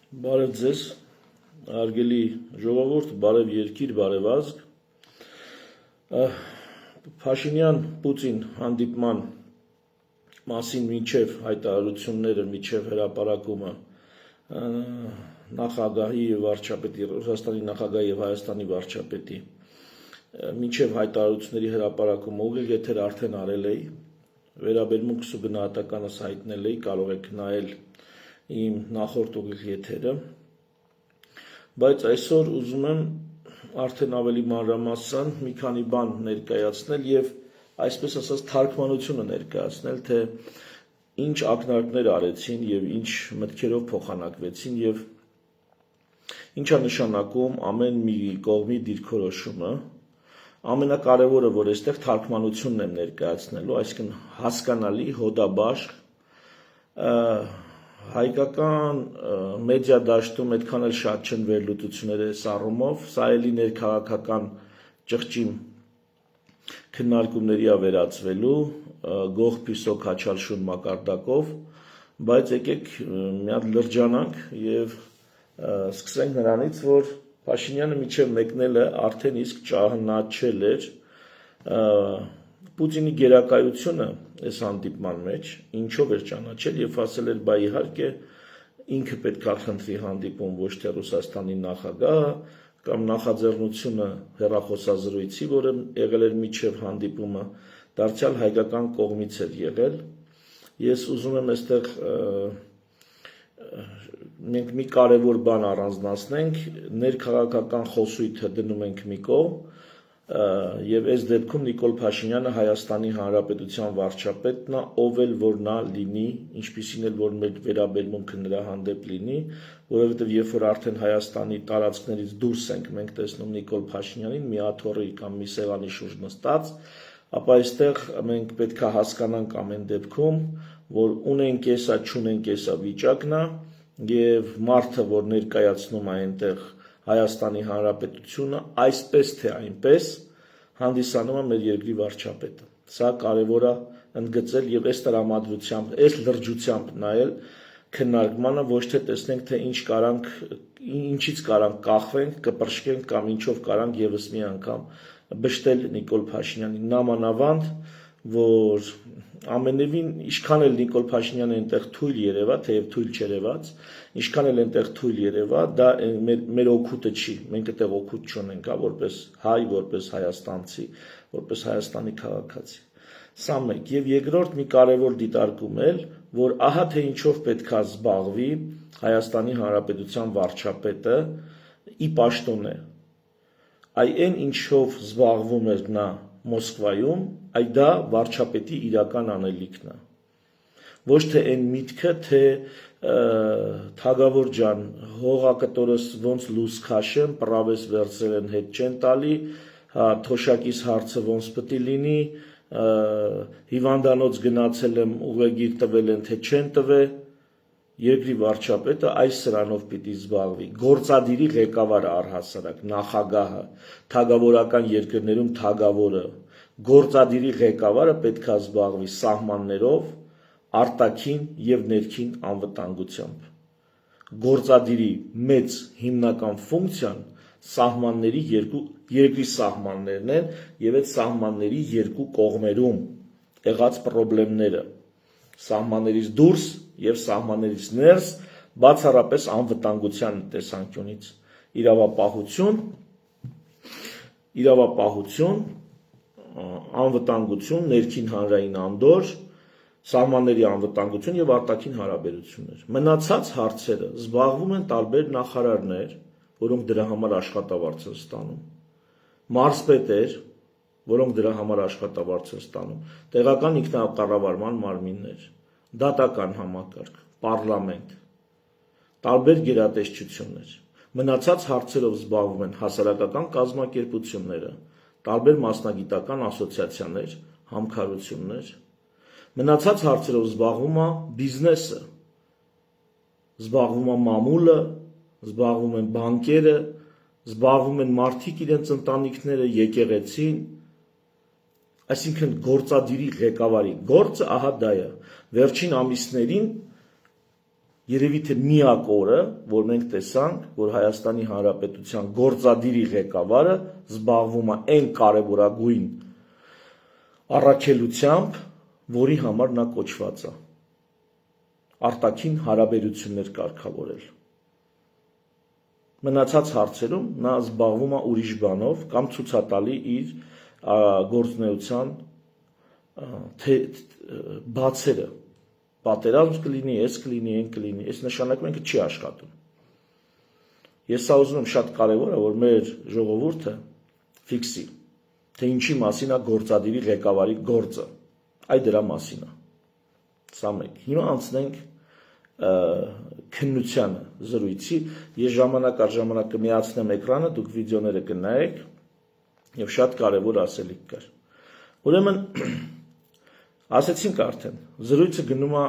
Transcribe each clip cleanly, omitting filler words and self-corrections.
Բարև ձեզ, հարգելի ժողովուրդ, բարև երկիր, բարև ազգ։ Փաշինյան-Պուտին հանդիպման մասին մինչև հայտարարությունները, մինչև հրապարակումը նախագահի եւ վարչապետի, Ռուսաստանի նախագահի եւ Հայաստանի վարչապետի, մինչև հայտարարությունների հրապարակումը ուղիղ եթեր արդեն արել էի, վերաբերմունքս ու գնահատականս հայտնել էի, կարող եք նայել իմ նախորդ ուղիղ եթերը, բայց այսօր ուզում եմ արդեն ավելի մանրամասն մի քանի բան ներկայացնել եւ այսպես ասած թարգմանությունը ներկայացնել, թե ինչ ակնարկներ արեցին եւ ինչ մտքերով փոխանակվեցին եւ ինչա նշանակում ամեն մի կողմի դիրքորոշումը, ամենակարևորը, որ այստեղ թարգմանությունն եմ ներկայացնելու, այսինքն հասկանալի, հոդաբաշխ, հայկական մեդիա դաշտում այդքան էլ շատ չեն վերլուծությունները այս առումով, սա էլի ներքաղաքական ճղճիմ քննարկումների է վերածվելու, գող փիսոք հաչալշուն մակարդակով, բայց եկեք մի հատ լրջանանք եւ սկսենք նրանից, որ Փաշինյանը միջև մեկնելը արդեն իսկ ճանաչել էր Պուտինի գերակայությունը այս հանդիպման մեջ, ինչով էր ճանաչել եւ ասել էր, բա իհարկե ինքը պետք է խնդրի հանդիպում, ոչ թե Ռուսաստանի նախագահը կամ նախաձեռնությունը հեռախոսազրույցի, որը եղել էր միջև հանդիպումը, դարձյալ հայկական կողմից էր եղել։ Ես ուզում եմ այստեղ մենք մի կարևոր բան առանձնացնենք, ներքաղաքական խոսույթը դնում ենք մի կողմ, եւ այս դեպքում Նիկոլ Փաշինյանը Հայաստանի Հանրապետության վարչապետն է, ով էլ որ նա լինի, ինչպիսին էլ որ մեր վերաբերմունքը նրա հանդեպ լինի, որովհետեւ երբ որ արդեն Հայաստանի տարածքներից դուրս ենք մենք տեսնում Նիկոլ Փաշինյանին մի աթոռի կամ մի սեղանի շուրջ նստած, ապա այստեղ մենք պետք է հասկանանք ամեն դեպքում, որ ունենք եսա, չունենք եսա վիճակն է, եւ մարդը, որ ներկայացնում է այնտեղ Հայաստանի Հանրապետությունը, այսպես թե այնպես հանդիսանում է մեր երկրի վարչապետը։ Սա կարևոր է ընդգծել եւ այս տրամադրությամբ, այս լրջությամբ նայել քննարկմանը, ոչ թե տեսնենք, թե ինչից կարանք կախվենք, կպրշկենք կամ ինչով կարանք եւս մի անգամ բշտել Նիկոլ Փաշինյանին։ Նամանավանդ, որ ամենևին ինչքան էլ Նիկոլ Փաշինյանը այնտեղ թույլ երևա, թեև թույլ չերևաց, ինչքան էլ այնտեղ թույլ երևա, դա մեր օգուտը չի, մենք այդտեղ օգուտ չունենք, որպես հայ, որպես հայաստանցի, որպես Հայաստանի քաղաքացի։ Սա մեկ, եւ երկրորդ մի կարևոր դիտարկում էլ, որ ահա թե ինչով պետքա զբաղվի Հայաստանի Հանրապետության վարչապետը ի պաշտոնե։ Այն ինչով զբաղվում էր նա Մոսկվայում, այդ դա վարչապետի իրական անելիքն է։ Ոչ թե այն միտքը, թե Թագավոր ջան, հողակտորս ոնց լույս քաշեմ, պրավես վերցրել են հետ չեն տալի, թոշակիս հարցը ոնց պետք է լինի, հիվանդանոց գնացել եմ, ուղեգիր տվել են, թե չեն տվե, երկրի վարչապետը այս սրանով պիտի զբաղվի, գործադիրի ղեկավարը առհասարակ, նախագահը, թագավորական երկրներում թագավորը, գործադիրի ղեկավարը պետք է զբաղվի սահմաններով, արտաքին եւ ներքին անվտանգությամբ։ Գործադիրի մեծ հիմնական ֆունկցիան սահմանների երկրի սահմաններն են եւ այդ սահմանների երկու կողմերում եղած խնդիրները, սահմաններից դուրս եւ սահմաններից ներս, բացառապես անվտանգության տեսանկյունից, իրավապահություն, անվտանգություն, ներքին հանրային անդոր, սահմանների անվտանգություն եւ արտաքին հարաբերություններ։ Մնացած հարցերը զբաղվում են տարբեր նախարարներ, որոնք դրա համար աշխատավարձ են ստանում, մարզպետեր, որոնք դրա համար աշխատավարձ են ստանում, տեղական ինքնակառավարման մարմիններ, դատական համակարգ, պարլամենտ, տարբեր գերատեսչություններ։ Մնացած հարցերով զբաղվում են հասարակական կազմակերպությունները, տարբեր մասնագիտական ասոցիացիաներ, համքարություններ։ Մնացած հարցերով զբաղվում է բիզնեսը, զբաղվում է մամուլը, զբաղվում են բանկերը, զբաղվում են մարդիկ իրենց ընտանիքները, եկեղեցին, այսինքն գործադիրի ղեկավարի գործը ահա դա է։ Վերջին ամիսներին երևի թե միակ օրը, որ մենք տեսանք, որ Հայաստանի Հանրապետության գործադիրի ղեկավարը զբաղվում է այն կարևորագույն առաքելությամբ, որի համար նա կոչված է արտաքին հարաբերություններ կարգավորել։ Մնացած հարցերում նա զբաղվում է ուրիշ բանով կամ ցուցատալի իր գործունեության բացերը, պատերազմ կլինի, այս կլինի, այն կլինի, այս նշանակում ինքը չի աշխատում։ Ես սա ուզում եմ շատ կարևոր է, որ մեր ժողովուրդը ֆիքսի, թե ինչի մասին է գործադիրի ղեկավարի գործը, այ դրա մասին է։ Սա մեկ։ Հիմա անցնենք քննությանը զրույցի, ես ժամանակ առ ժամանակ կմիացնեմ էկրանը, դուք վիդեոները կնայեք եւ շատ կարևոր ասելիք կար։ Ուրեմն ասեցինք արդեն, զրույցը գնում է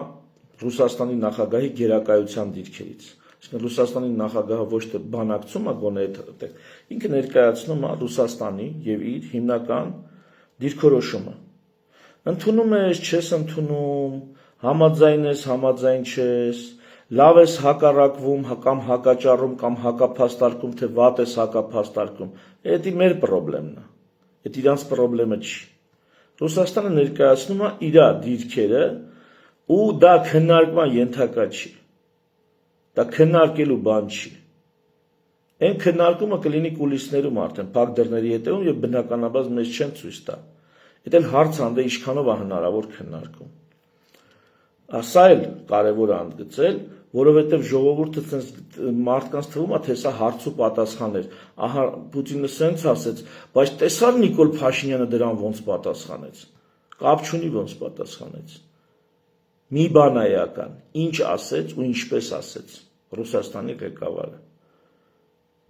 Ռուսաստանի նախագահի գերակայության դիրքերից։ Այսինքն Ռուսաստանի նախագահը ոչ թե բանակցում է գոնե այդ, ինքը ներկայացնում է Ռուսաստանի եւ իր հիմնական դիրքորոշումը։ Ընդունում ես, չես ընդունում, համաձայն ես, համաձայն չես, լավ ես հակառակվում, կամ հակաճառում, կամ հակափաստարկում, թե վատ ես հակափաստարկում։ Դա մեր խնդիրն է։ Դա իրանց խնդիրը չի։ Ռուսաստանը ներկայացնում է իր դիրքերը ու դա քննարկման ենթակա չի։ Դա քննարկելու բան չի։ Այն քննարկումը կլինի կուլիսներում արդեն, փակ դռների հետևում եւ բնականաբար մեզ չեն ցույց տա։ Դա էլ հարց անդե ինչքանով է հնարավոր քննարկում։ Սա էլ կարևոր է ընդգծել, որովհետև ժողովուրդը մարդկանց թվում է, թե սա հարց ու պատասխան էր։ Ահա Պուտինը սենց ասեց, բայց տեսա՞ր Նիկոլ Փաշինյանը դրան ոնց պատասխանեց։ Կապ չունի ոնց պատասխանեց։ Մի բան է էական, ինչ ասեց ու ինչպես ասեց Ռուսաստանի ղեկավարը։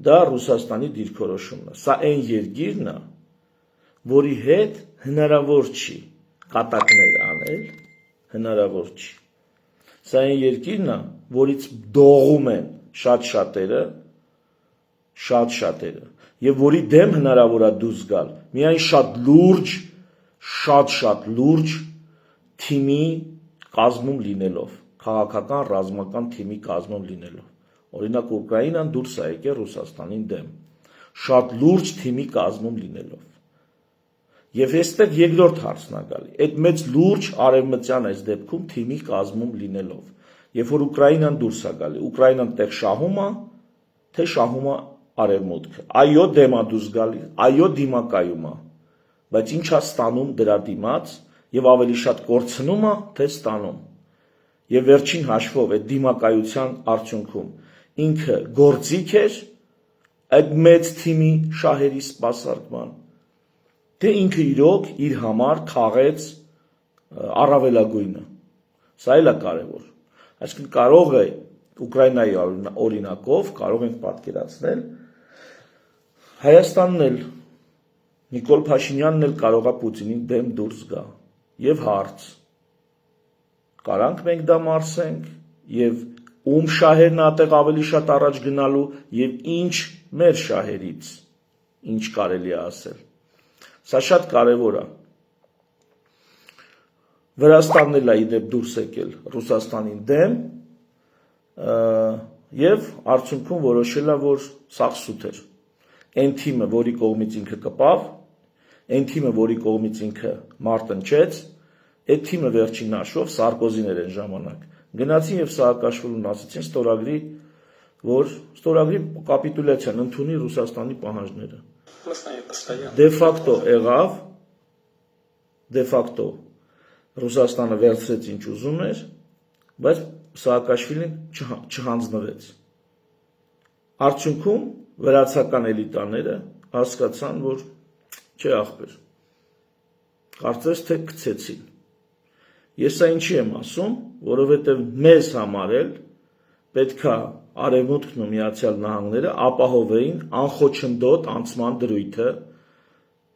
Դա Ռուսաստանի դիրքորոշումն է։ Սա այն երկիրն է, որի հետ հնարավոր չի կատակներ անել, հնարավոր չի։ Սա այն երկիրն է, որից դողում են շատ-շատերը, եւ որի դեմ հնարավոր է դուրս գալ միայն շատ լուրջ թիմի կազմում լինելով, քաղաքական ռազմական թիմի կազմում լինելով։ Օրինակ Ուկրաինան դուրս է եկել Ռուսաստանին դեմ, շատ լուրջ թիմի կազմում լինելով։ Եվ այստեղ երկրորդ հարցն է գալի, այդ մեծ լուրջ արևմտյան այս դեպքում թիմի կազմում լինելով, երբ որ Ուկրաինան դուրս է գալի, Ուկրաինան տեղ շահում է, թե շահում է արևմուտքը, այո դեմ է դուրս գալի, այո դիմակայում է, բայց ինչ է ստանում դրա դիմաց եւ ավելի շատ կորցնում է, թե ստանում։ Եվ վերջին հաշվով այդ դիմակայության արդյունքում ինքը գործիք էր այդ մեծ թիմի շահերի սպասարկման, թե ինքը իրոք իր համար քաղեց առավելագույնը։ Սա էլ է կարևոր։ Այսինքն կարող է Ուկրաինայի օրինակով կարող ենք պատկերացնել Հայաստանն էլ Նիկոլ Փաշինյանն էլ կարող է Պուտինին դեմ դուրս գա։ Եվ հարց. կարանք մենք դա մարսենք եւ ում շահերն ատեղ ավելի շատ առաջ գնալու եւ ինչ մեր շահերից ինչ կարելի է ասել։ Սա շատ կարևոր է։ Վրաստանն էլ է իդեպ դուրս եկել Ռուսաստանին դեմ եւ արդյունքում որոշել է, որ սա սուտ էր։ Այն թիմը, որի կողմից ինքը կպավ, այն թիմը, որի կողմից ինքը մարտնչեց, այդ թիմը վերջին հաշվով Սարկոզիներ են ժամանակ։ Գնացին եւ Սաակաշվիլուն ասեցին ստորագրի կապիտուլյացիան ընդունի Ռուսաստանի պահանջները։ Դե ֆակտո Ռուսաստանը վերցրեց ինչ ուզում էր, բայց Սաակաշվիլին չհանձնվեց։ Արդյունքում վրացական էլիտաները հասկացան, որ չէ ախպեր, կարծես թե գցեցին։ Ես սա ինչի եմ ասում, որովհետև մեզ համար էլ պետքա Արևմուտքն ու Միացյալ Նահանգները ապահովեին անխոչնդոտ անցման դրույթը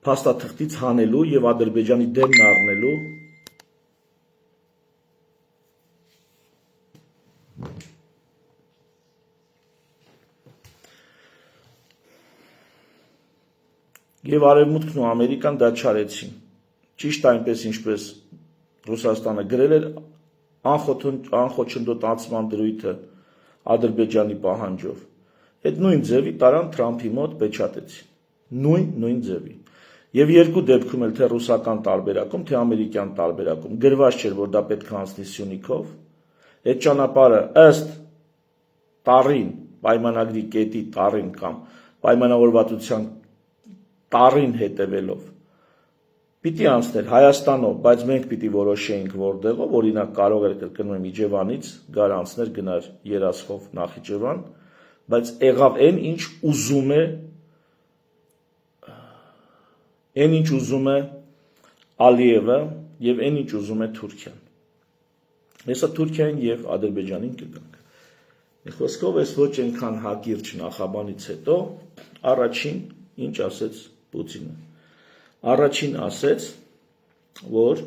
փաստաթղթից հանելու եւ Ադրբեջանի դեմն առնելու Եվ Արևմուտքն ու Ամերիկան դա չարեցին։ Ճիշտ այնպես ինչպես Ռուսաստանը գրել էր անխոչնդոտացման դրույթը Ադրբեջանի պահանջով, այդ նույն ձևի տարան Թրամփի մոտ պեչատեցին, նույն ձևի։ Եվ երկու դեպքում էլ թե ռուսական տարբերակում, թե ամերիկյան տարբերակում գրված չէր, որ դա պետք է անցնի Սյունիքով, այդ ճանապարհը ըստ տառին, պայմանագրի կետի տառին կամ պայմանավորվածության տառին հետևելով պիտի անցներ Հայաստանով, բայց մենք պիտի որոշեինք որտեղով, օրինակ կարող էր կրկնում եմ Իջևանից գար անցներ գնար Երասխով Նախիջևան, բայց եղավ այն ինչ ուզում է Ալիևը եւ այն ինչ ուզում է Թուրքիան։ Հեսա Թուրքիային եւ Ադրբեջանին կգանք։ Մի խոսքով էս ոչ այնքան հակիրճ նախաբանից հետո առաջին ինչ ասեց Պուտինը։ Առաջին ասեց, որ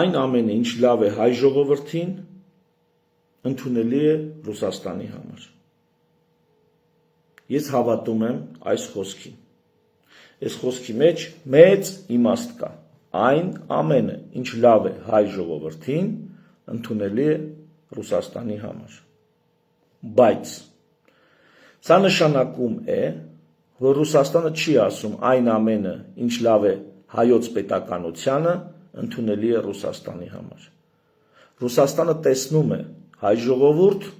այն ամենը, ինչ լավ է հայ ժողովրդին, ընդունելի է Ռուսաստանի համար։ Ես հավատում եմ այս խոսքին։ Այս խոսքի մեջ մեծ իմաստ կա։ Այն ամենը, ինչ լավ է հայ ժողովրդին, ընդունելի է Ռուսաստանի համար։ Բայց սա նշանակում է, որ Ռուսաստանը չի ասում այն ամենը, ինչ լավ է հայոց պետականությանը, ընդունելի է Ռուսաստանի համար։ Ռուսաստանը տեսնում է հայ ժողովուրդ,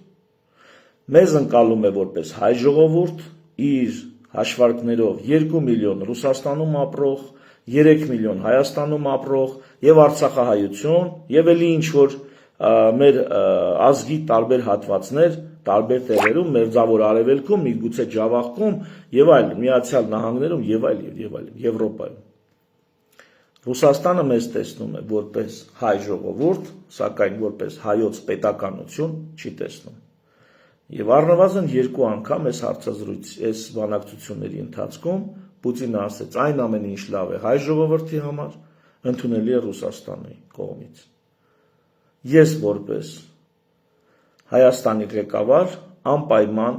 մեզ ընկալում է որպես հայ ժողովուրդ, իր հաշվարկներով 2 միլիոն Ռուսաստանում ապրող, 3 միլիոն Հայաստանում ապրող եւ Արցախահայություն եւ էլի ինչ որ մեր ազգի տարբեր հատվածներ, տարբեր տեղերում, Մերձավոր Արևելքում, միգուցե Ջավախքում եւ այլն, Միացյալ Նահանգներում եւ այլն, Եվրոպայում։ Ռուսաստանը մեզ տեսնում է որպես հայ ժողովուրդ, սակայն որպես հայոց պետականություն չի տեսնում։ Եվ առնվազն 2 անգամ այս բանակցությունների ընթացքում Պուտինը ասեց այն ամենը ինչ լավ է հայ ժողովրդի համար, ընդունելի է Ռուսաստանի կողմից։ Ես որպես Հայաստանի ղեկավար անպայման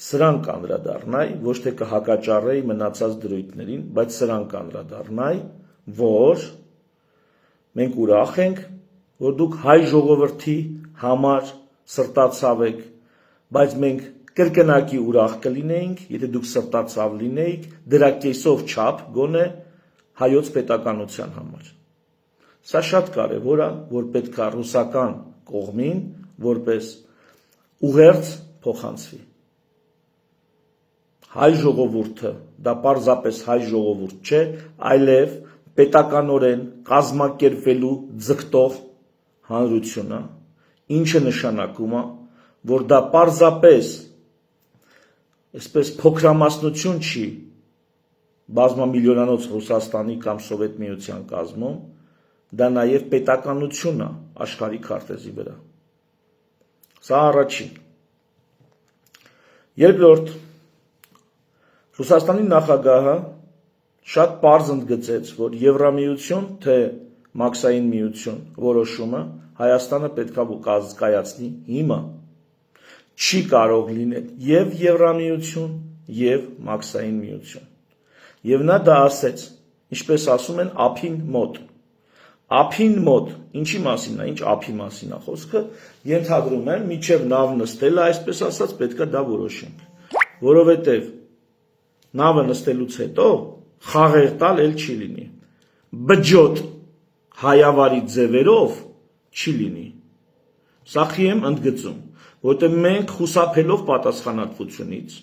սրան կանդրադառնայի, ոչ թե կհակաճառեի մնացած դրույթներին, բայց սրան կանդրադառնայի, որ մենք ուրախ ենք, որ դուք հայ ժողովրդի համար սրտացավ եք, բայց մենք կրկնակի ուրախ կլինեինք, եթե դուք սրտացավ լինեիք, դրա կեսով չափ գոնե հայոց պետականության համար։ Սա շատ կարևոր է, որ պետք է ռուսական կողմին որպես ուղերձ փոխանցվի։ Հայ ժողովուրդը, դա պարզապես հայ ժողովուրդ չէ, այլև պետականորեն կազմակերպվելու ձգտող հանրություն է, ինչը նշանակում է, որ դա պարզապես այսպես փոքրամասնություն չի բազմամիլիոնանոց Ռուսաստանի կամ Սովետ միության կազմում, դա նաև պետականություն է աշխարհի քարտեզի վրա։ Սա առաջին։ Երկրորդ, Ռուսաստանի նախագահը շատ պարզ ընդգծեց, որ Եվրամիություն թե Մաքսային միություն որոշումը Հայաստանը պետք է կայացնի հիմա։ Չի կարող լինել եւ Եվրամիություն, եւ Մաքսային միություն։ Եվ նա դա ասեց, ինչպես ասում են, ափին մոտ։ Ափին մոտ, ինչի մասին է, ինչ ափի մասին է խոսքը, ենթադրում եմ, միջև նավ նստելը, այսպես ասած, պետք է դա որոշենք։ Որովհետև նավը նստելուց հետո խաղեր տալ էլ չի լինի։ Բջոտ հայավարի ձևերով չի լինի։ Սախի եմ ընդգծում, որտեղ մենք խուսափելով պատասխանատվությունից,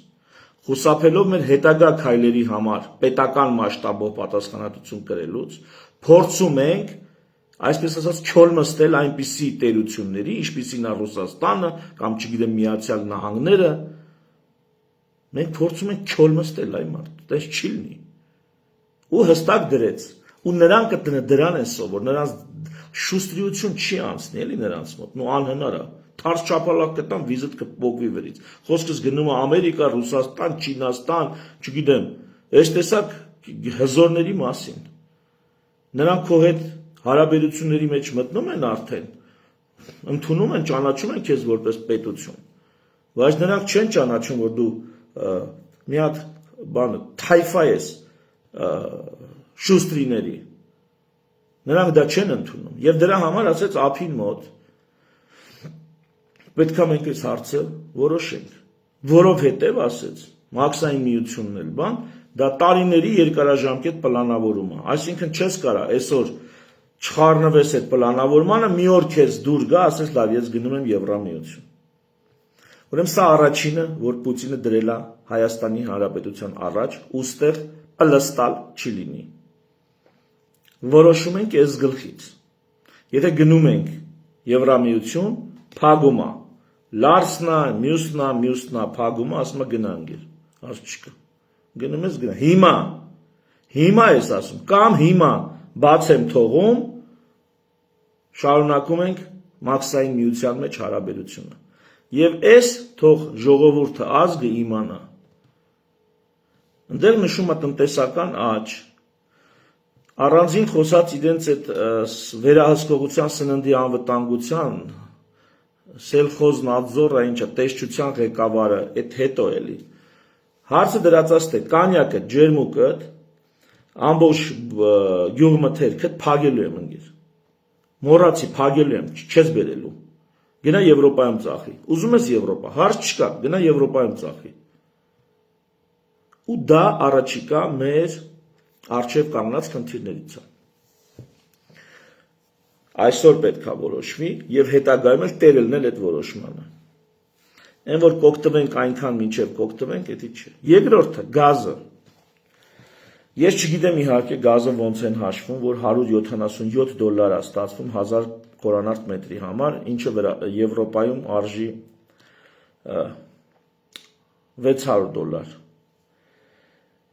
խուսափելով մեր հետագա քայլերի համար պետական մասշտաբով պատասխանատվություն կրելուց, փորձում ենք, այսպես ասած, չոր մստել այնպիսի տերությունների, ինչպիսին է Ռուսաստանը կամ չգիտեմ Միացյալ Նահանգները, մենք փորձում ենք չոր մստել այ մարդ, դա չի լինի։ Ու հստակ դրեց, ու նրանք դրան են սովոր, նրանց շուստրիություն չի անցնի էլի նրանց մոտ, ու անհնար է։ Թարս չափալակ կտան վիզիտ կփոկվի վերից։ Խոսքս գնում է Ամերիկա, Ռուսաստան, Չինաստան, չգիտեմ, այս տեսակ հզորների մասին։ Նրանք քո հետ հարաբերությունների մեջ մտնում են արդեն, ընդունում են, ճանաչում են քեզ որպես պետություն։ Բայց նրանք չեն ճանաչում, որ դու մի հատ բանը թայֆա ես շուստրիների։ Նրանք դա չեն ընդունում եւ դրա համար ասեց ափին մոտ պետք է մենք այս հարցը որոշենք, որովհետեւ ասեց մաքսային միությունն էլ բան, դա տարիների երկարաժամկետ պլանավորում է, այսինքն չես կարա այսօր չխառնվես այդ պլանավորմանը, մի օր քեզ դուր գա, ասես լավ, ես գնում եմ Եվրամիություն։ Ուրեմն սա առաջինը, որ Պուտինը դրել է Հայաստանի Հանրապետության առաջ, ուստեղ պլստալ չի լինի։ Որոշում ենք այս գլխից։ Եթե գնում ենք Եվրամիություն, փագում է։ Լարսնա, մյուսնա, փագում է, ասում է գնանք։ Աս չկա։ Գնում ես գնա։ Հիմա ես ասում, կամ հիմա բաց եմ թողում, շարունակում ենք մաքսային միության մեջ հարաբերությունը։ Եվ այս թող ժողովուրդը ազգը իմանա։ Ընդեղ նշում է տնտեսական աճ, առանձին խոսած իրենց այդ վերահսկողության սննդի անվտանգության, սելխոզնadzորը, ինչա տեսչության ղեկավարը, այդ հետո էլի։ Հարցը դրածած թե կանյակը, ջերմուկը, ամբողջ գյուղմթերքդ փագելու եմ ընկեր։ Մոռացի փագելու եմ, չես բերելու։ Գնա Եվրոպայում ծախի։ Ուզում ես Եվրոպա, հարց չկա, գնա Եվրոպայում ծախի։ Ու դա առաջիկա մեր առջև կանգնած խնդիրներից է։ Այսօր պետք է որոշվի եւ հետագայում էլ տեր ելնել այդ որոշմանը։ Այն որ կօգտվենք այնքան մինչև կօգտվենք, դա չէ։ Երկրորդը գազը։ Ես չգիտեմ իհարկե գազը ոնց են հաշվում, որ $177 է ստացվում 1000 խորանարդ մետրի համար, ինչը Եվրոպայում արժի $600։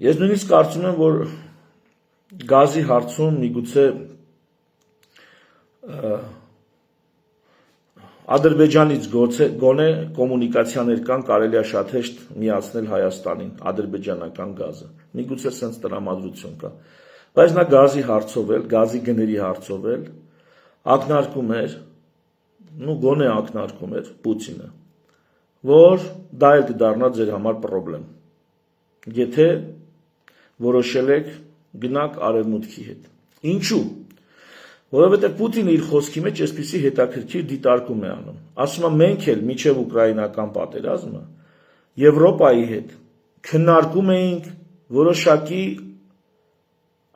Ես նույնիսկ կարծում եմ, որ գազի հարցում միգուցե Ադրբեջանից գոնե կոմունիկացիաներ կան, կարելի է շատ հեշտ միացնել Հայաստանին, ադրբեջանական գազը։ Միգուցե սենց տրամադրություն կա։ Բայց նա գազի հարցով էլ, գազի գների հարցով էլ ակնարկում էր, գոնե ակնարկում էր Պուտինը, որ դա էլ դառնա ձեր համար պրոբլեմ։ Եթե որոշել եք գնաք արևմուտքի հետ։ Ինչու՞։ Որովհետև Պուտինը իր խոսքի մեջ այսպիսի հետաքրքիր դիտարկում է անում։ Ասում է մենք էլ միջև ուկրաինական պատերազմը Եվրոպայի հետ քննարկում էինք որոշակի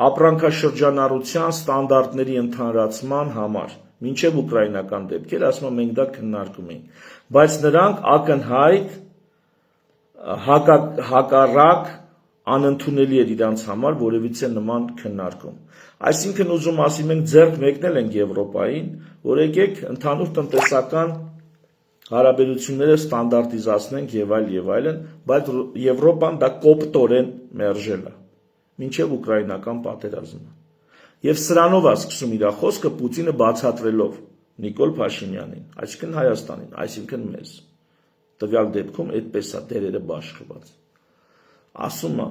ապրանքաշրջանառության ստանդարտների ընդհանրացման համար, մինչև ուկրաինական դեպքեր, ասում է մենք դա քննարկում էինք, բայց նրանք ակնհայտ հակառակ անընդունելի էր իրանց համար որևիցե նման քննարկում։ Այսինքն ուզում ասի մենք ձեռք մեկնել ենք Եվրոպային, որ եկեք ընդհանուր տնտեսական հարաբերությունները ստանդարտիզացնենք եւ այլն, բայց Եվրոպան դա կոպտորեն մերժել է, մինչև ուկրաինական պատերազմը։ Եվ սրանով է սկսում իր խոսքը Պուտինը բացատրելով Նիկոլ Փաշինյանին, այսինքն Հայաստանին, այսինքն մեզ։ Տվյալ դեպքում այդպես է դերերը բաշխված։ Ասում է,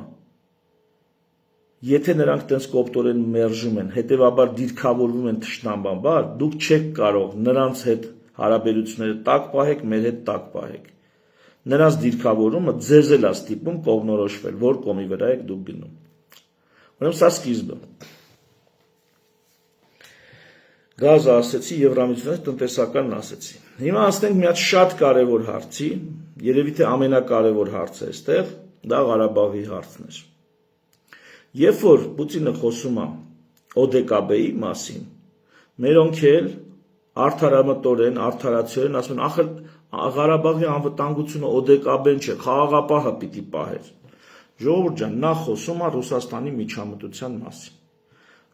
եթե նրանք տենց կոպտորեն մերժում են, հետևաբար դիրքավորվում են թշնամաբար, դուք չեք կարող նրանց հետ հարաբերությունները տաք պահեք, մեր հետ տաք պահեք։ Նրանց դիրքավորումը ձեզ էլ է ստիպում կողմնորոշվել, որ կողմի վրա եք դուք գնում։ Ուրեմն սա սկիզբը։ Գազը ասեցի, Եվրամիությունից տնտեսականն ասեցի։ Հիմա ասենք մի հատ շատ կարևոր հարցի, երևի թե ամենակարևոր հարցը այստեղ, դա Ղարաբաղի հարցն էր։ Երբ որ Պուտինը խոսում է ՕԴԿԲ-ի մասին, մերոնք էլ արդարամտորեն, արդարացիորեն ասում են, ախր Ղարաբաղի անվտանգությունը ՕԴԿԲ-ն չէ, խաղաղապահը պիտի պահեր։ Ժողովուրդ ջան, նա խոսում է Ռուսաստանի միջամտության մասին,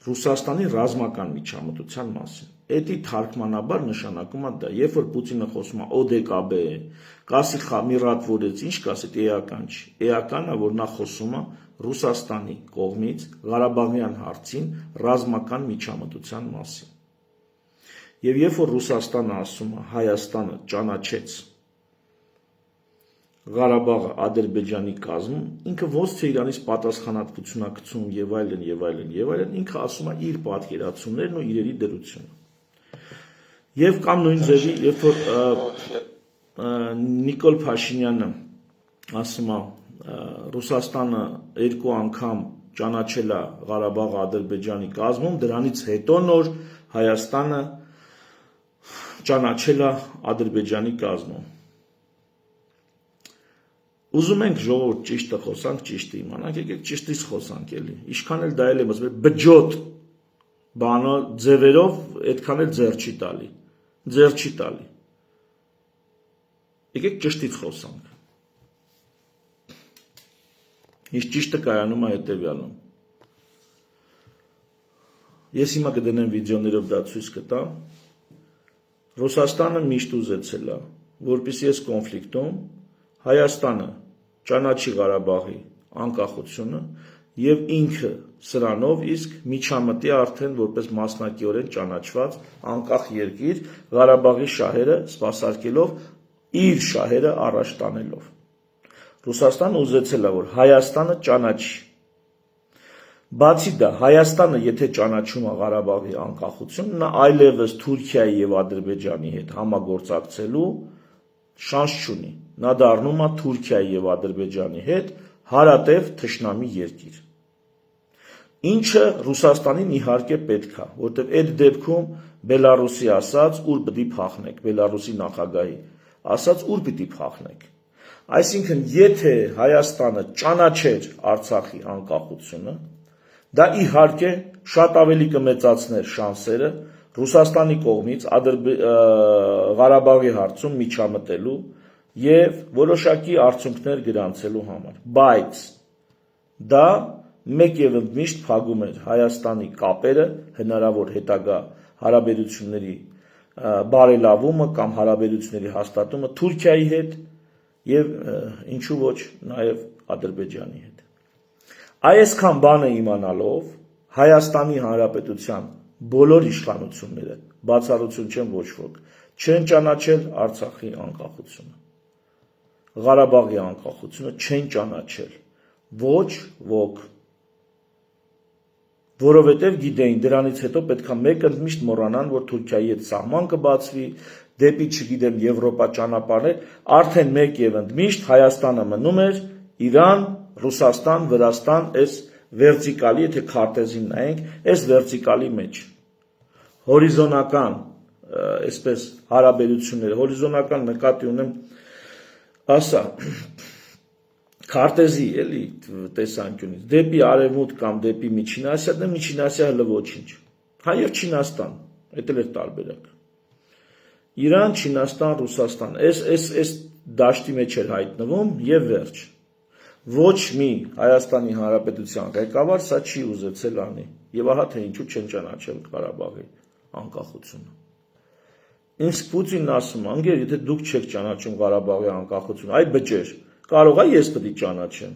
Ռուսաստանի ռազմական միջամտության մասին։ Էդի թարգմանաբար նշանակում է դա, երբ որ Պուտինը խոսում է ՕԴԿԲ, կասի խամիրատվորեց, ինչ կասի, էական չի։ Էականն է, որ նա խոսում է Ռուսաստանի կողմից Ղարաբաղյան հարցին ռազմական միջամտության մասին։ Եվ երբ որ Ռուսաստանը ասում է Հայաստանը ճանաչեց Ղարաբաղը Ադրբեջանի կազմում, ինքը ոնց թե իրանից պատասխանատվություն է գցում եւ այլն, ինքը ասում է իր պատկերացումներն ու իրերի դրությունը։ Եվ կամ նույն ձևի, երբ որ Նիկոլ Փաշինյանը ասում է Ռուսաստանը երկու անգամ ճանաչել է Ղարաբաղը Ադրբեջանի կազմում, դրանից հետո նոր Հայաստանը ճանաչել է Ադրբեջանի կազմում։ Ուզում ենք ժողովուրդ ճիշտը խոսանք, ճիշտը իմանանք, եկեք ճիշտից խոսանք էլի։ Ինչքան էլ դա էլ եմ ասում, բջոտ բանո ձևերով այդքան էլ ձեռ չի տալի։ Ձեռ չի տալի։ Եկեք ճշտից խոսանք։ Ինչ ճիշտը կայանում է հետևյալում։ Ես հիմա կդնեմ վիդեոներով դա ցույց կտամ։ Ռուսաստանը միշտ ուզեցել է, որպեսզի այս կոնֆլիկտում Հայաստանը ճանաչի Ղարաբաղի անկախությունը եւ ինքը սրանով իսկ միջամտի արդեն որպես մասնակիորեն ճանաչված անկախ երկիր Ղարաբաղի շահերը սպասարկելով իր շահերը առաջ տանելով։ Ռուսաստանը ուզեցել է, որ Հայաստանը ճանաչի։ Բացի դա, Հայաստանը եթե ճանաչում է Ղարաբաղի անկախությունը, նա այլևս Թուրքիայի եւ Ադրբեջանի հետ համագործակցելու շանս չունի։ Նա դառնում է Թուրքիայի եւ Ադրբեջանի հետ հարատև թշնամի երկիր։ Ինչը Ռուսաստանին իհարկե պետք է, որտեղ այդ դեպքում Բելարուսի ասած ուր պիտի փախնեք, Բելարուսի նախագահի ասած ուր պիտի փախնեք։ Այսինքն, եթե Հայաստանը ճանաչեր Արցախի անկախությունը, դա իհարկե շատ ավելի կմեծացներ շանսերը Ռուսաստանի կողմից Ղարաբաղի հարցում միջամտելու եւ որոշակի արդյունքներ գրանցելու համար։ Բայց դա մեկ եւ ընդմիշտ փակում էր Հայաստանի կապերը, հնարավոր հետագա հարաբերությունների բարելավումը կամ հարաբերությունների հաստատումը Թուրքիայի հետ եւ ինչու ոչ նաեւ Ադրբեջանի հետ։ Այսքան բանը իմանալով Հայաստանի Հանրապետության բոլոր իշխանությունները բացառություն չեն ոչ ոք չեն ճանաչել Արցախի անկախությունը, Ղարաբաղի անկախությունը չեն ճանաչել ոչ ոք, որովհետև գիտեին դրանից հետո պետք է մեկ ընդմիշտ մոռանան, որ Թուրքիայի հետ սահման կբացվի, դեպի չգիտեմ Եվրոպա ճանապարհներ, արդեն մեկ եւ ընդմիշտ Հայաստանը մնում էր Իրան, Ռուսաստան, Վրաստան, այս վերտիկալի, եթե քարտեզին նայենք, այս վերտիկալի մեջ հորիզոնական, այսպես հարաբերությունները, հորիզոնական նկատի ունեմ, ասա, քարտեզի էլի տեսանկյունից, դեպի արևմուտք կամ դեպի Միջին Ասիա, դա Միջին Ասիա հələ ոչինչ։ Հա եւ Չինաստան, դա էլ է տարբերակ։ Իրան, Չինաստան, Ռուսաստան, այս դաշտի մեջ էր հայտնվում եւ վերջ։ Ոչ մի Հայաստանի Հանրապետության ղեկավար սա չի ուզեցել անի եւ ահա թե ինչու չեն ճանաչել Ղարաբաղի անկախությունը։ Ինձ Պուտինն ասում է, անգեր, եթե դուք չեք ճանաչում Ղարաբաղի անկախությունը, այ բջեր, կարող է ես պետք է ճանաչեմ։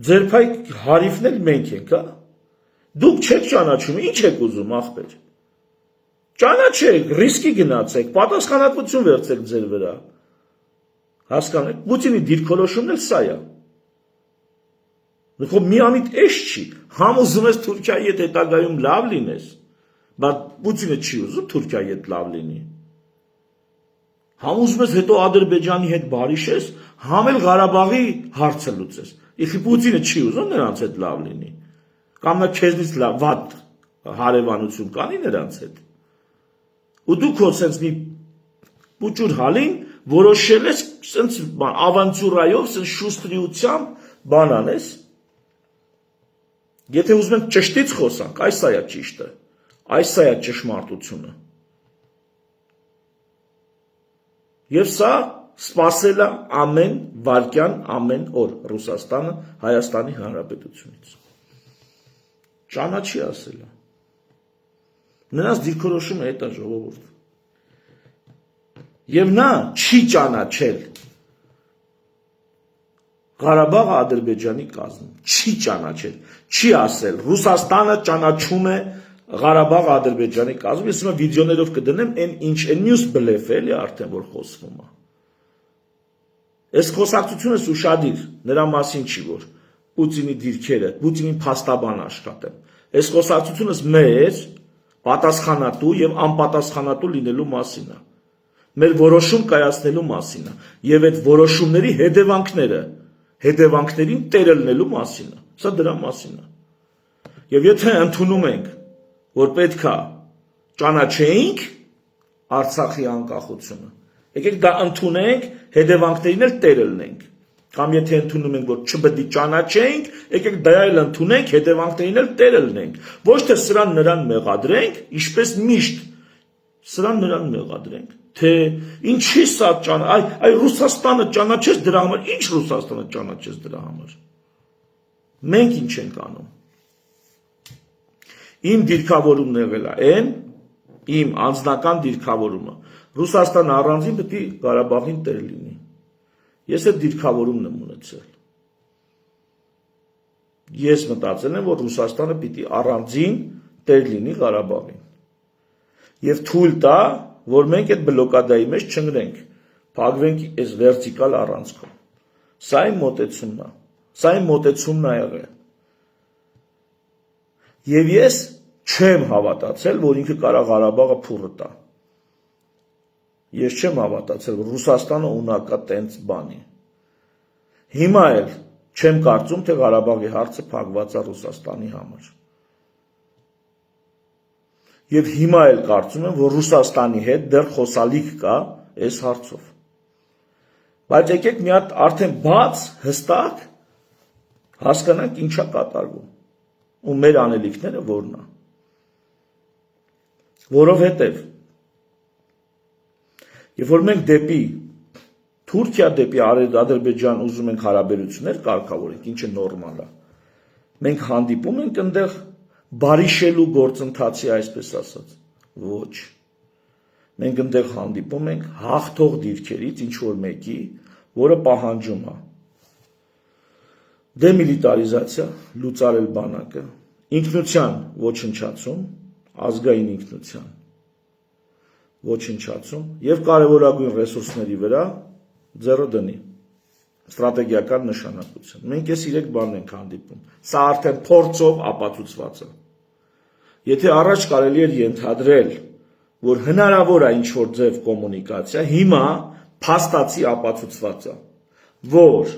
Ձեր փայ հարիվն էլ մենք ենք, հա։ Դուք չեք ճանաչում, ինչ եք ուզում, ախպեր։ Ճանաչեք, ռիսկի գնացեք, պատասխանատվություն վերցեք ձեր վրա։ Հասկանեք, Պուտինի դիրքորոշումն էլ սա է։ Միամիտ էշ չի, համ ուզում ես Թուրքիայի հետ հետագայում լավ լինես, բայց Պուտինը չի ուզում Թուրքիայի հետ լավ լինի։ Համ ուզում ես հետո Ադրբեջանի հետ բարիշես, համ էլ Ղարաբաղի հարցը լուծես։ Իխի Պուտինը չի ուզում նրանց հետ լավ լինի։ Կամ նա քեզնից լավ վատ հարևանություն կանի նրանց հետ։ Ու դու քո սենց մի պուճուր հալին որոշել ես սենց ավանտյուրայով, սենց շուստրիությամբ բան անես։ Եթե ուզում ենք ճշտից խոսանք, այս է ճիշտը, այս է ճշմարտությունը։ Եվ սա սպասել է ամեն վայրկյան, ամեն օր Ռուսաստանը Հայաստանի Հանրապետությունից։ Ճանաչի ասել է։ Նրանց դիրքորոշումը հետ է ժողովուրդ։ Եվ նա չի ճանաչել Ղարաբաղը Ադրբեջանի կազմում, չի ճանաչել, չի ասել, Ռուսաստանը ճանաչում է Ղարաբաղը Ադրբեջանի կազմում, ես հիմա վիդեոներով կդնեմ, այն մյուս բլեֆ է, էլի արդեն որ խոսվում է։ Այս խոսակցությունս ուշադիր, նրա մասին չի, որ Պուտինի դիրքերը, Պուտինին փաստաբան աշխատեն։ Այս խոսակցությունս մեր պատասխանատու եւ անպատասխանատու լինելու մասին է։ Մեր որոշում կայացնելու մասին է եւ այդ որոշումների հետևանքներին տերը լինելու մասին է։ Սա դրա մասին է։ Եվ եթե ընդունում ենք, որ պետքա ճանաչենք Արցախի անկախությունը, եկեք դա ընդունենք, հետևանքներին էլ տեր ելնենք։ Կամ եթե ընդունում ենք, որ չպետք է ճանաչենք, եկեք դա էլ ընդունենք, հետևանքներին էլ տեր ելնենք։ Ոչ թե սրան նրան մեղադրենք, ինչպես միշտ սրան նրան մեղադրենք, թե ինչի սա այ Ռուսաստանը ճանաչեց դրա համար, ինչ Ռուսաստանը ճանաչեց դրա համար։ Մենք ինչ ենք անում։ Իմ դիրքավորումն եղել է այն, իմ անձնական դիրքավորումը։ Ռուսաստանը առանձին պետք է Ղարաբաղին տեր լինի։ Ես այդ դիրքավորումն եմ ունեցել։ Ես մտածել եմ, որ Ռուսաստանը պիտի առանձին տեր լինի Ղարաբաղին։ Եվ թույլ տա, որ մենք այդ բլոկադայի մեջ չընկնենք, փակվենք այս վերտիկալ առանցքում։ Սա իմ մոտեցումն է։ Սա իմ մոտեցումն է եղել։ Եվ ես չեմ հավատացել, որ ինքը կարող Ղարաբաղը փուռը տա։ Ես չեմ հավատացել, որ Ռուսաստանը ունակա տենց բանի։ Հիմա էլ չեմ կարծում, թե Ղարաբաղի հարցը փակված է Ռուսաստանի համար։ Եվ հիմա էլ կարծում եմ, որ Ռուսաստանի հետ դեռ խոսալիք կա այս հարցով։ Բայց եկեք մի հատ արդեն բաց, հստակ հասկանանք ինչա կատարվում։ Ու մեր անելիքները որն է։ Որովհետև երբ որ մենք դեպի Թուրքիա, դեպի Ադրբեջան ուզում ենք հարաբերություններ կարգավորենք, ինչը նորմալ է, մենք հանդիպում ենք այնտեղ բարիշելու գործընթացի, այսպես ասած, ոչ։ Մենք այնտեղ հանդիպում ենք հաղթող դիրքերից ինչ-որ մեկի, որը պահանջում է դեմիլիտարիզացիա, լուծարել բանակը, ինքնության ոչնչացում, ազգային ինքնության ոչնչացում եւ կարևորագույն ռեսուրսների վրա ձեռը դնի ստրատեգիական նշանակություն։ Մենք այս 3 բանն ենք հանդիպում։ Սա արդեն փորձով ապացուցված է։ Եթե առաջ կարելի էր ենթադրել, որ հնարավոր է ինչ-որ ձև կոմունիկացիա, հիմա փաստացի ապացուցված է, որ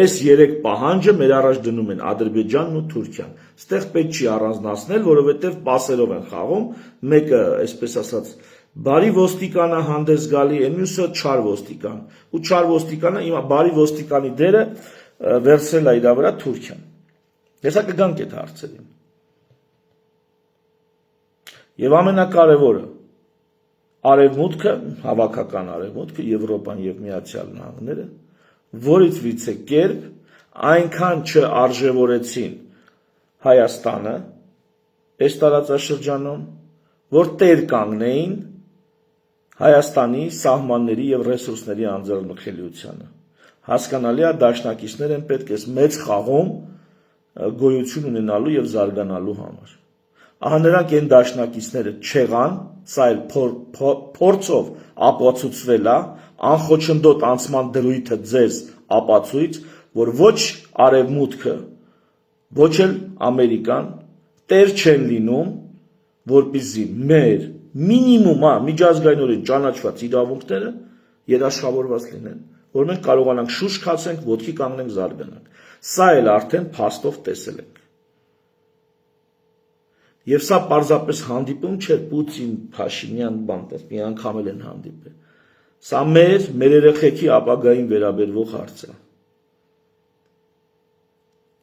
այս 3 պահանջը մեր առաջ դնում են Ադրբեջանն ու Թուրքիան։ Ստեղ պետք չի առանձնացնել, որովհետև պասերով են խաղում, մեկը, այսպես ասած, բարի ոստիկանա հանդես գալի, մյուսը չար ոստիկան։ Ու չար ոստիկանը հիմա բարի ոստիկանի դերը վերցրել է իր վրա Թուրքիան։ Հեսա կգանք այդ հարցերին։ Եվ ամենակարևորը, արևմուտքը, հավաքական արևմուտքը, Եվրոպան եւ Միացյալ Նահանգները, որից վիցե կերպ այնքան չարժևորեցին Հայաստանը այս տարածաշրջանում, որ տեր կանգնեին Հայաստանի սահմանների եւ ռեսուրսների անձեռնմխելիությանը։ Հասկանալի է, դաշնակիցներ են պետք է մեծ խաղում գոյություն ունենալու եւ զարգանալու համար։ Ահա նրանք այն դաշնակիցները չեղան, սա էլ փորձով ապացուցվել է, անխոչնդոտ անցման դրույթը ձեզ ապացույց, որ ոչ արևմուտքը, ոչ էլ Ամերիկան տեր չեն լինում, որպեսզի մեր մինիմում միջազգայինորեն ճանաչված իրավունքները երաշխավորված լինեն, որ մենք կարողանանք շուշ քացենք, ոտքի կանգնենք, զարգանանք։ Սա էլ արդեն փաստով տեսել ենք։ Եվ սա պարզապես հանդիպում չէր Պուտին, Փաշինյան, բանտես, մի անգամ էլ են հանդիպել։ Սա մեր երեխեքի ապագային վերաբերվող հարց է։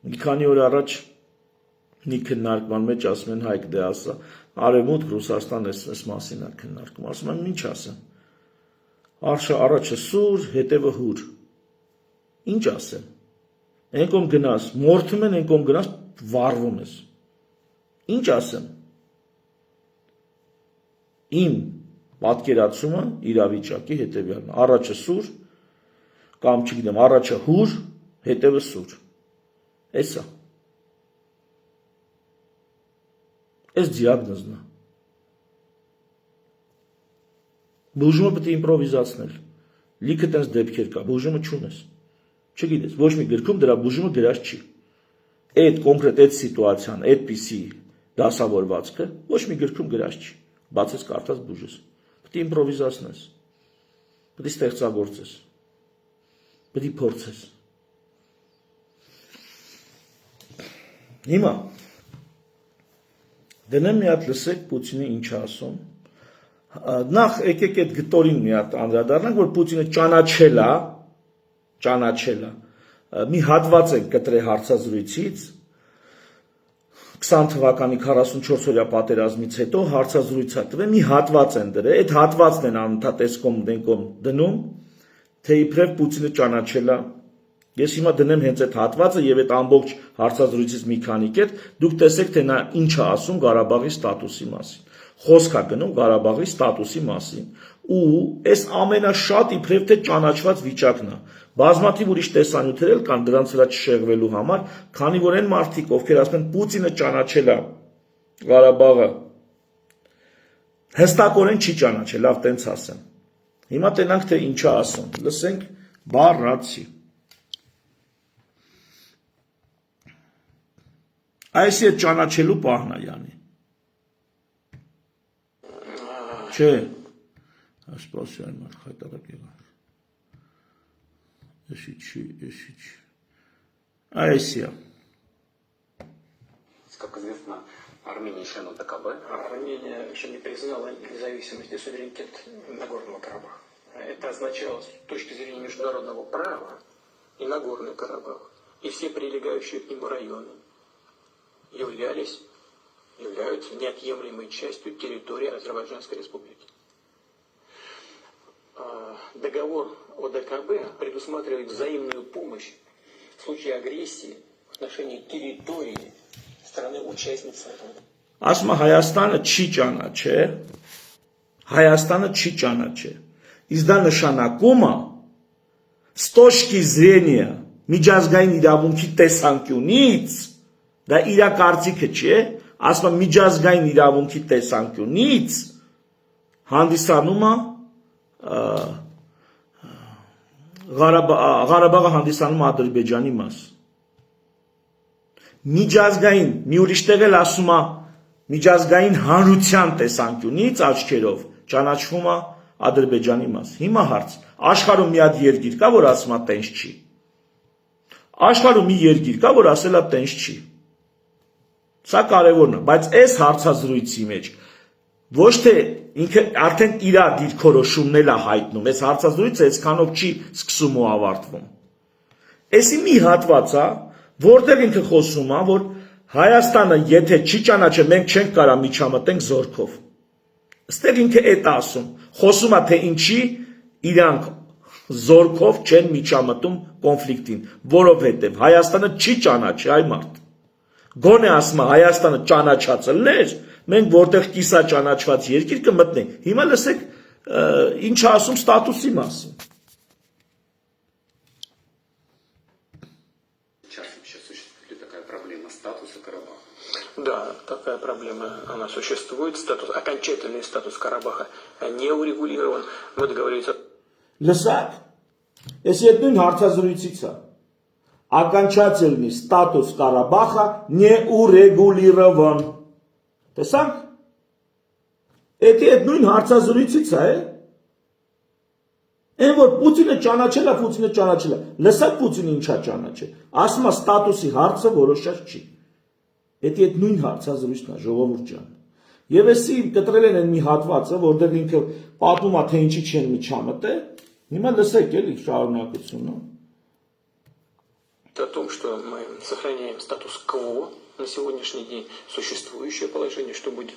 Մի քանի օր առաջ մի քննարկման մեջ ասում են Հայկ դե ասա, Արևմուտք Ռուսաստան այս մասին է քննարկում, ասում եմ ինչ ասեմ։ Առաջը սուր, հետևը հուր։ Ինչ ասեմ։ Ենկոմ գնաս, մորթում են, ենկոմ գնաս, վառվում ես։ Ինչ ասեմ։ Իմ պատկերացումը իրավիճակի հետևյալն է։ Առաջը սուր, կամ չգիտեմ, առաջը հուր, հետևը սուր։ Էսա։ Այս դիագնոզն է։ Բուժումը պետք է իմպրովիզացնել։ Լիքը տես դեպքեր կա, բուժումը չունես։ Չգիտես, ոչ մի գրքում դրա բուժումը գրած չի։ Այդ կոնկրետ այդ սիտուացիան, այդպիսի դասավորվածքը ոչ մի գրքում գրած չի։ Բացես կարդաս բուժես։ Պետք է իմպրովիզացնես։ Պետք է ստեղծագործես։ Պետք է փորձես։ Հիմա դնեմ մի հատ լսեք Պուտինը ինչ է ասում։ Նախ եկեք այդ գտորին մի հատ անդրադառնանք, որ Պուտինը ճանաչել է։ Մի հատված են կտրե հարցազրույցից 20 թվականի 44-օրյա պատերազմից հետո հարցազրույց է տվել, մի հատված են դրել, այդ հատվածն են անընդհատ էսկոմ դենկոմ դնում, թե իբրև Պուտինը ճանաչել է։ Ես հիմա դնեմ հենց այդ հատվածը եւ այդ ամբողջ հարցազրույցից մի քանի կետ, դուք տեսեք թե նա ինչ է ասում Ղարաբաղի ստատուսի մասին։ Խոսք է գնում Ղարաբաղի ստատուսի մասին։ Ու այս ամենաշատ իբրև թե ճանաչված վիճակն է։ Բազմաթիվ ուրիշ տեսանյութեր էլ կան դրանց վրա չշեղվելու համար, քանի որ այն մարդիկ, ովքեր ասում են Պուտինը ճանաչել է Ղարաբաղը, հստակորեն չի ճանաչել, լավ տենց ասեմ։ Հիմա տենանք թե ինչ է ասում։ Լսենք բառացի։ Այս է ճանաչելու պահն է յանի։ Չէ։ Ասպասի այն մարդ խայտարակ եղան։ Էսի չի։ Այս է։ Как известно, Армения член ОДКБ. Армения еще не признала независимость и суверенитет Нагорного Карабаха. Это означало, с точки зрения международного права, и Нагорный Карабах, и все прилегающие к нему районы являются неотъемлемой частью территории Азербайджанской Республики. Договор ОДКБ предусматривает взаимную помощь в случае агрессии в отношении территории страны-участницы. Ասում է Հայաստանը չի ճանաչել, Հայաստանը չի ճանաչել։ Իսկ դա նշանակում է с точки зрения միջազգային իրավունքի տեսանկյունից, դա իր կարծիքը չէ, ասում է միջազգային իրավունքի տեսանկյունից հանդիսանում է Ղարաբաղը հանդիսանում է Ադրբեջանի մաս։ Միջազգային, մի ուրիշ տեղ էլ ասում է միջազգային հանրության տեսանկյունից աչքերով ճանաչվում է Ադրբեջանի մաս։ Հիմա հարց, աշխարհում մի հատ երկիր կա, որ ասում է տենց չի։ Աշխարհում մի երկիր կա, որ ասել է տենց չի։ Սա կարևորն է, բայց այս հարցազրույցի մեջ ոչ թե ինքը արդեն իր դիրքորոշումն էլ է հայտնում, այս հարցազրույցը այսքանով չի սկսում ու ավարտվում։ Էսի մի հատված է, որտեղ ինքը խոսում է, որ Հայաստանը եթե չի ճանաչել, մենք չենք կարա միջամտենք զորքով։ Այստեղ ինքը այդ ասում, խոսում է թե ինչի իրանք զորքով չեն միջամտում կոնֆլիկտին, որովհետև Հայաստանը չի ճանաչի այ մարդ։ Գոնե ասում է Հայաստանը ճանաչած լներ, մենք որտեղ կիսա ճանաչված երկիր կմտնենք։ Հիմա լսեք ինչ ասում ստատուսի մասին։ Да, такая проблема, она существует. Окончательный статус Карабаха не урегулирован. Мы договорились... Լսակ, ես այդ նույն հարցազրույցից է։ Окончательный статус Карабаха не урегулирован։ Տեսանք։ Այդ նույն հարցազրույցից է։ Այն որ Պուտինը ճանաչել է։ Լսակ Պուտինը ինչա ճանաչել։ Ասում է ստատուսի հարցը որոշած չի։ Այդ նույն հարցազրույցն է, ժողովուրդ ջան։ Եվ էսի կտրել են մի հատվածը, որտեղ ինքը պատմում է թե ինչի չեն միջամտել։ Հիմա լսեք էլի շարունակությունը։ О том, что мы сохраняем статус-кво на сегодняшний день, существующее положение, что будет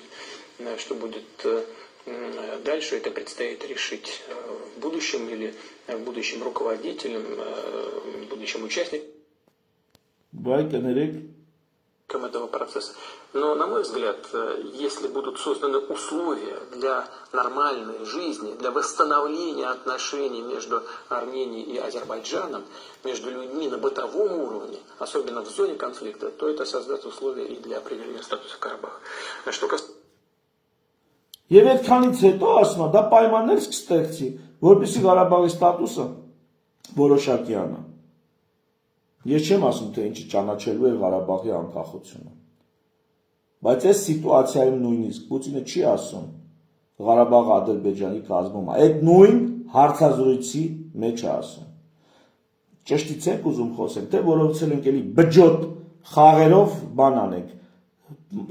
дальше, это предстоит решить в будущем или в будущем руководителям, в будущем участникам этого процесса. Но, на мой взгляд, если будут созданы условия для нормальной жизни, для восстановления отношений между Арменией и Азербайджаном, между людьми на бытовом уровне, особенно в зоне конфликта, то это создаст условия и для определения статуса Карабаха. Что касается... Եվ այդքանից հետո ասում է, դա պայմաններ կստեղծի, որպեսզի Ղարաբաղի ստատուսը որոշակի անա։ Ես չեմ ասում, թե ինչի ճանաչելու է Ղարաբաղի անկախությունը։ Բայց այս սիտուացիայում նույնիսկ Պուտինը չի ասում Ղարաբաղը Ադրբեջանի կազմում է։ Այդ նույն հարցազրույցի մեջ է ասում։ Ճշտից եք ուզում խոսեմ, թե որովհետև ենք էլի բջոտ խաղերով բան անենք,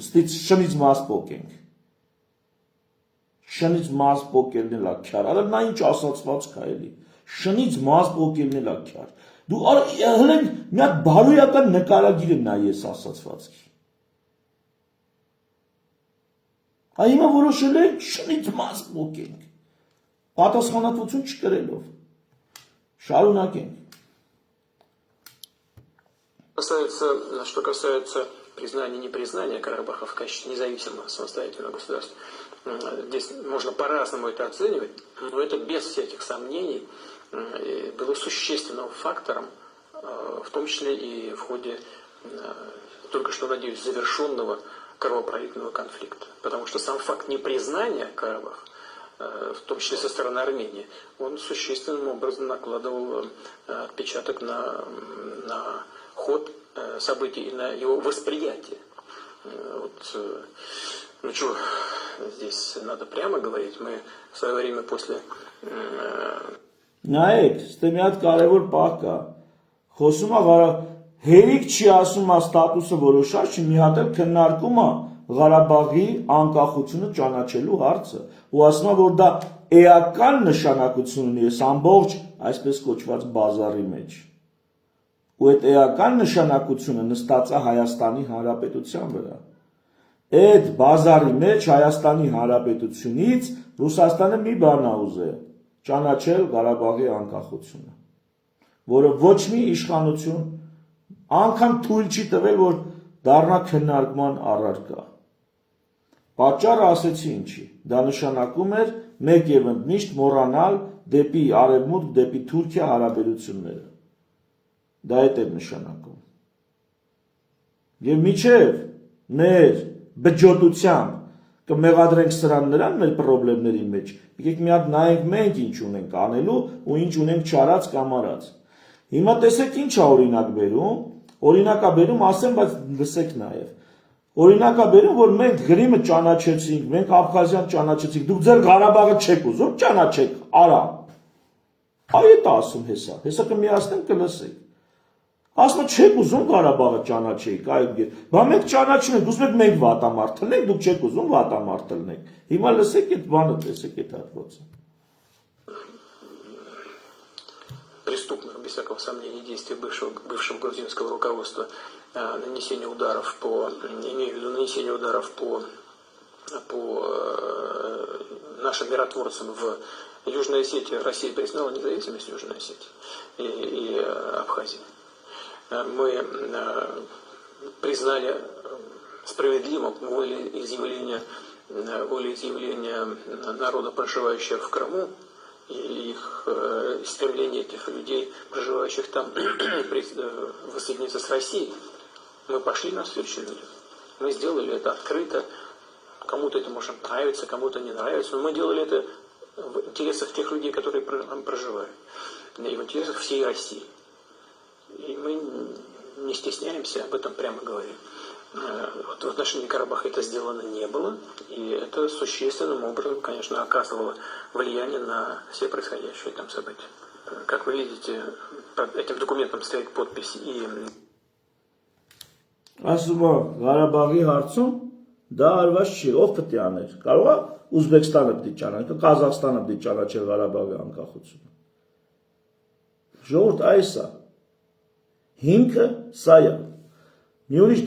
ստից շնից մաս պոկենք։ Շնից մաս պոկելն էլ ակյար, արա նա ինչ ասացված կա էլի, շնից մաս պոկելն էլ ակյար, դու հլենք մի հատ բարոյական նկարագիր եմ նա ես ասացվածքի, հիմա որոշել ենք շնից մաս պոկենք, պատասխանատվություն չկրելով, շարունակենք։ Что касается признания и непризнания Карабаха в качестве независимого самостоятельного государства, здесь можно по-разному это оценивать, но это без всяких сомнений было существенным фактором, в том числе и в ходе только что, надеюсь, завершенного кровопролитного конфликта. Потому что сам факт непризнания Карабаха, в том числе со стороны Армении, он существенным образом накладывал отпечаток на ход событий и на его восприятие. Ну что, здесь надо прямо говорить. Мы в свое время после... Նայեք, ստե մի հատ կարևոր պահ կա։ Խոսում է հերիք չի ասում է ստատուսը որոշած չի, մի հատ էլ քննարկում է Ղարաբաղի անկախությունը ճանաչելու հարցը։ Ու ասում է, որ դա էական նշանակություն ունի, այս ամբողջ այսպես կոչված բազարի մեջ։ Ու այդ էական նշանակությունը նստած է Հայաստանի Հանրապետության վրա։ Այդ բազարի մեջ Հայաստանի Հանրապետությունից Ռուսաստանը մի բան է ուզել ճանաչել Ղարաբաղի անկախությունը, որը ոչ մի իշխանություն անգամ թույլ չի տվել, որ դառնա քննարկման առարկա։ Պատճառը ասեցի ինչի, դա նշանակում էր մեկ եւ ընդմիշտ մոռանալ դեպի արևմուտք, դեպի Թուրքիա հարաբերությունները։ Դա է նշանակում։ Եվ միջև մեր բջջոտությամբ կմեղադրենք սրան նրան մեր խնդիրների մեջ, եկեք մի հատ նայենք մենք ինչ ունենք անելու ու ինչ ունենք չարած կամ արած։ Հիմա տեսեք ինչ է օրինակ բերում, օրինակա բերում ասեմ, բայց լսեք նաև։ Օրինակա բերում, որ մենք Գրիմը ճանաչեցինք, մենք Աբխազիան ճանաչեցինք, դուք ձեր Ղարաբաղը չեք ուզում, ճանաչեք, արա։ Այդ է ասում հեսա, հեսա կմիացնենք կլսեք։ Ասում չեք ուզում Ղարաբաղը ճանաչեիք, այլ բա մենք ճանաչում ենք, ուզում եք մենք վատամարդ լինենք, դուք չեք ուզում վատամարդ լինենք։ Հիմա լսեք այդ бանը, տեսեք այդ հատվածը։ Преступных, без всякого сомнения, действий бывшего грузинского руководства, нанесение ударов имею в виду нанесение ударов по нашим миротворцам в Южной Осетии. Россия признала независимость Южной Осетии и Абхазии. Мы признали справедливым волеизъявление народа, проживающего в Крыму, и их стремление этих людей, проживающих там, воссоединиться с Россией. Мы пошли навстречу людям. Мы сделали это открыто. Кому-то это может нравиться, кому-то не нравится, но мы делали это в интересах тех людей, которые там проживают, и в интересах всей России. И мы не стесняемся об этом прямо говорим. В отношении Карабаха это сделано не было, и это существенным образом, конечно, оказывало влияние на все происходящие там события. Как вы видите, под этим документом стоит подпись и... Ասում է Ղարաբաղի հարցում դա արված չի, ով պետք է աներ։ Կարող է Ուզբեկստանը պետք է ճանաչի, Ղազախստանը պետք է ճանաչի Ղարաբաղի անկախությունը։ Ժողովուրդ այս է։ Հիմքը սա է։ Մի ուրիշ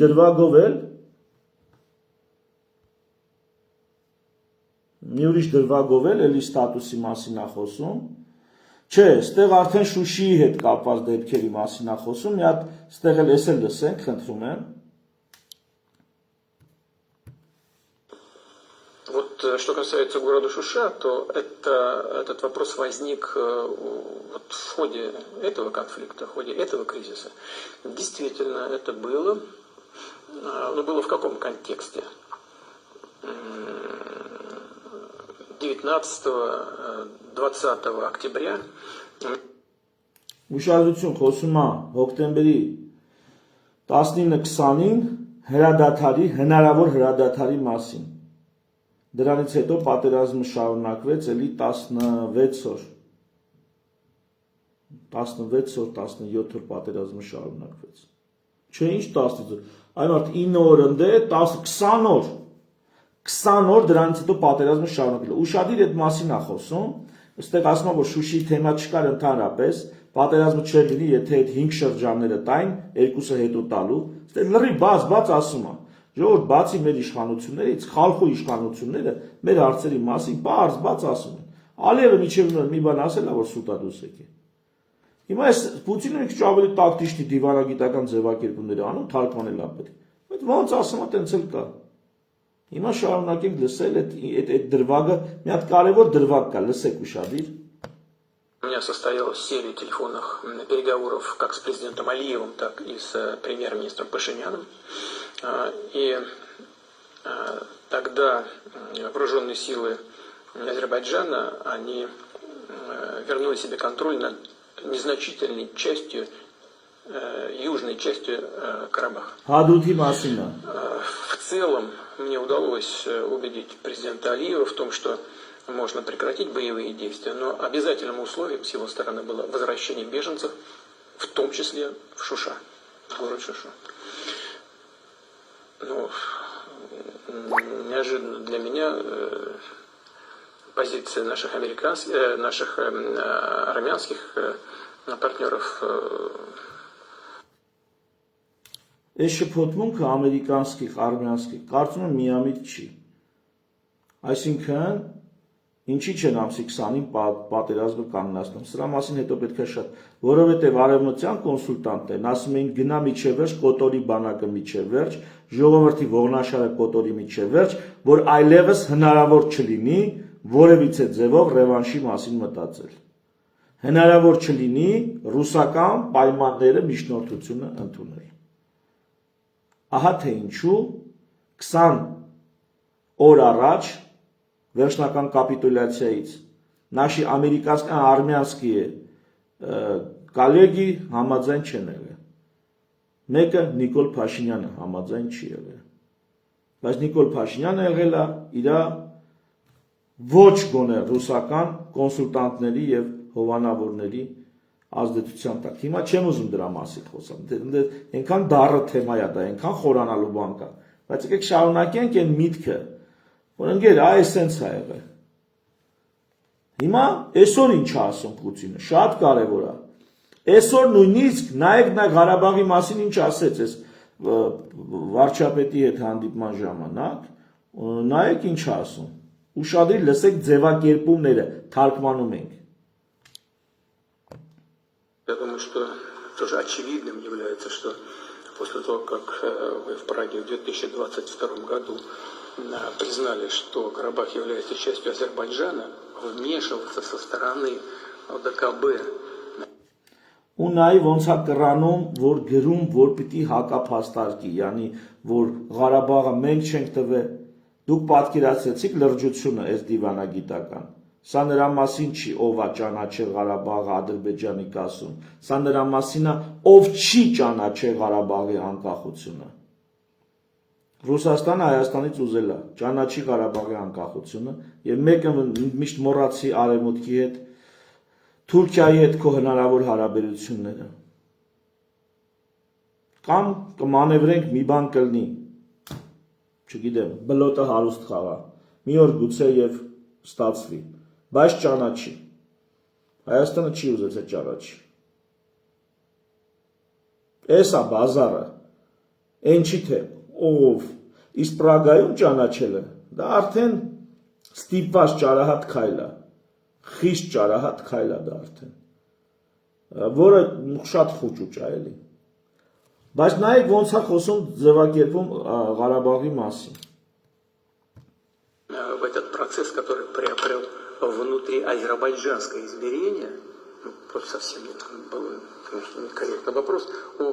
դրվագով էլ էլի ստատուսի մասին է խոսում։ Չէ, ստեղ արդեն Շուշիի հետ կապված դեպքերի մասին է խոսում, մի հատ ստեղ էլ էս էլ լսենք, խնդրում եմ։ Вот что касается города Шуша, то этот вопрос возник вот в ходе этого конфликта, в ходе этого кризиса. Действительно, это было. Но было в каком контексте? 19-20 октября. Ուշադրություն խոսում է հոկտեմբերի 19-20-ին հրադադարի, հնարավոր հրադադարի մասին։ Դրանից հետո պատերազմը շարունակվեց էլի 16 օր, 17 օր պատերազմը շարունակվեց։ Չէ, ինչ 10 օր։ Այն մարդ 9 օր ընդ է, 10, 20 օր։ 20 օր դրանից հետո պատերազմը շարունակել։ Ուշադիր այդ մասին է խոսում։ Այստեղ ասում եմ, որ Շուշիի թեմա չկար ընդհանրապես, պատերազմը չէր լինի, եթե այդ 5 շրջանները տային, երկուսը հետո տալու։ Այստեղ լրի բաց ասում է։ Ժողովուրդ, բացի մեր իշխանություններից, խալխու իշխանությունները մեր հարցերի մասին բաց ասում են։ Ալիևը միջև մի բան ասել է, որ սուտա դուս եկե։ Հիմա այս Պուտինը մի քիչ ավելի տակտիչնի դիվանագիտական ձևակերպումներ անում, թարգմանել է պետք։ Բայց ոնց ասում է, տենց էլ կա։ Հիմա շարունակենք լսել այդ դրվագը, մի հատ կարևոր դրվագ кա, լսեք ուշադիր։ У меня состоялась серия телефонных переговоров как с президентом Алиевым, так и с премьер-министром Пашиняном. И тогда вооруженные силы Азербайджана, они вернули себе контроль над незначительной частью, южной частью Карабаха. В целом мне удалось убедить президента Алиева в том, что можно прекратить боевые действия, но обязательным условием с его стороны было возвращение беженцев, в том числе в Шуша, в город Шуша. Ну, неожиданно для меня позиция наших армянских партнеров. Այս շփոթմունքը ամերիկանских, արմյանских, կարծում եմ միամիտ չի։ Այսինքն, ինչի չեն ամսի 20-ին պատերազմը կանոնացնում։ Սրա մասին հետո պետք է շատ, որովհետև արևմտյան կոնսուլտանտներն ասում էին գնա միջև վերջ, կոտորի բանակը միջև վերջ, ժողովրդի ողնաշարը կոտորի միջև վերջ, որ այլևս հնարավոր չլինի որևիցե ձևով ռևանշի մասին մտածել։ Հնարավոր չլինի ռուսական պայմանները միջնորդությունը ընդունել։ Ահա թե ինչու 20 օր առաջ վերջնական կապիտուլյացիայից наши ամերիկացական-արմյանские կոլեգի համաձայն չեն եղել։ Մեկը Նիկոլ Փաշինյանը համաձայն չի եղել։ Բայց Նիկոլ Փաշինյանը եղել է իր ոչ գոնե ռուսական կոնսուլտանտների եւ հովանավորների ազդեցության տակ։ Հիմա չեմ ուզում դրա մասին խոսամ։ Այնքան դառը թեմա է դա, այնքան խորանալու բան կա։ Բայց եկեք շարունակենք այն միտքը, որ ընկեր այսենց է եղել։ Հիմա այսօր ինչ է ասում Պուտինը, շատ կարևոր է։ Այսօր նույնիսկ նայեք նա Ղարաբաղի մասին ինչ ասեց այս վարչապետի հետ հանդիպման ժամանակ, նայեք ինչ է ասում։ Ուշադիր լսեք ձևակերպումները, թարգմանում ենք։ Я думаю, что тоже очевидным является, что после того, как вы в Праге в 2022 году признали, что Карабах является частью Азербайджана, вмешиваться со стороны ОДКБ. Ու նաև ոնց է կռանում, որ գրում, որ պիտի հակափաստարկի, yani որ Ղարաբաղը մենք չենք տվել, դուք պատկերացրեցիք լրջությունը այս դիվանագիտական։ Սա նրա մասին չի, ով է ճանաչել Ղարաբաղը Ադրբեջանի կասում, սա նրա մասին է, ով չի ճանաչել Ղարաբաղի անկախությունը։ Ռուսաստանը Հայաստանից ուզել է ճանաչի Ղարաբաղի անկախությունը, եւ մեկը միշտ մոռացի արևմուտքի հետ, Թուրքիայի հետ քո հնարավոր հարաբերությունները։ Կամ կմանևրենք մի բան կլինի, չգիտեմ, բլոտը հարուստ խաղա, մի օր գուցե եւ ստացվի, բայց ճանաչի։ Հայաստանը չի ուզեցել ճանաչի։ Էսա բազարը, այն չի թե ով, իսկ Պրագայում ճանաչելը, դա արդեն ստիպված ճարահատ քայլ է, խիստ ճարահատ քայլ է դա արդեն, որը շատ խուճուճ է էլի։ Բայց նայեք ոնց է խոսում ձևակերպում Ղարաբաղի մասին։ В этот процесс, который приобрел внутри азербайджанское измерение, просто совсем был некорректный вопрос о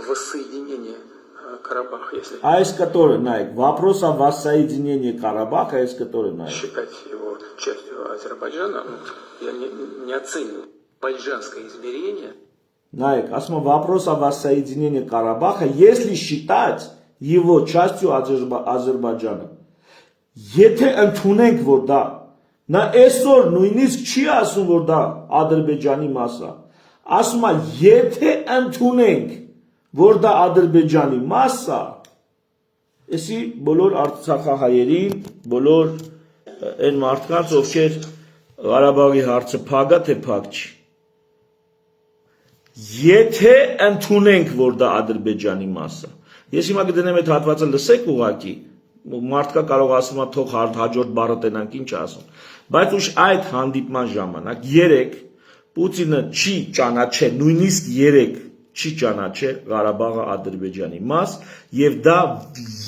воссоединении Карабаха, если вопрос о воссоединении Карабаха, считать его частью Азербайджана, я не оцениваю азербайджанское измерение. Вопрос о воссоединении Карабаха, если считать его частью Азербайджана. Եթե ընդունենք որ դա նա այսօր նույնիսկ չի ասում որ դա Ադրբեջանի մաս է ասում է եթե ընդունենք որ դա Ադրբեջանի մաս է, էսի բոլոր արցախահայերին, բոլոր այն մարդկանց, ովքեր Ղարաբաղի հարցը փակ է, թե փակ չի։ Եթե ընդունենք, որ դա Ադրբեջանի մաս է, ես հիմա կդնեմ այդ հատվածը լսեք ուղակի, մարդկա կարող ասում է թող հաջորդ բառը տենանք ինչ ասում, բայց ուշ այդ հանդիպման ժամանակ երեք Պուտինը չի ճանաչել, նույնիսկ երեք չի ճանաչել Ղարաբաղը Ադրբեջանի մաս եւ դա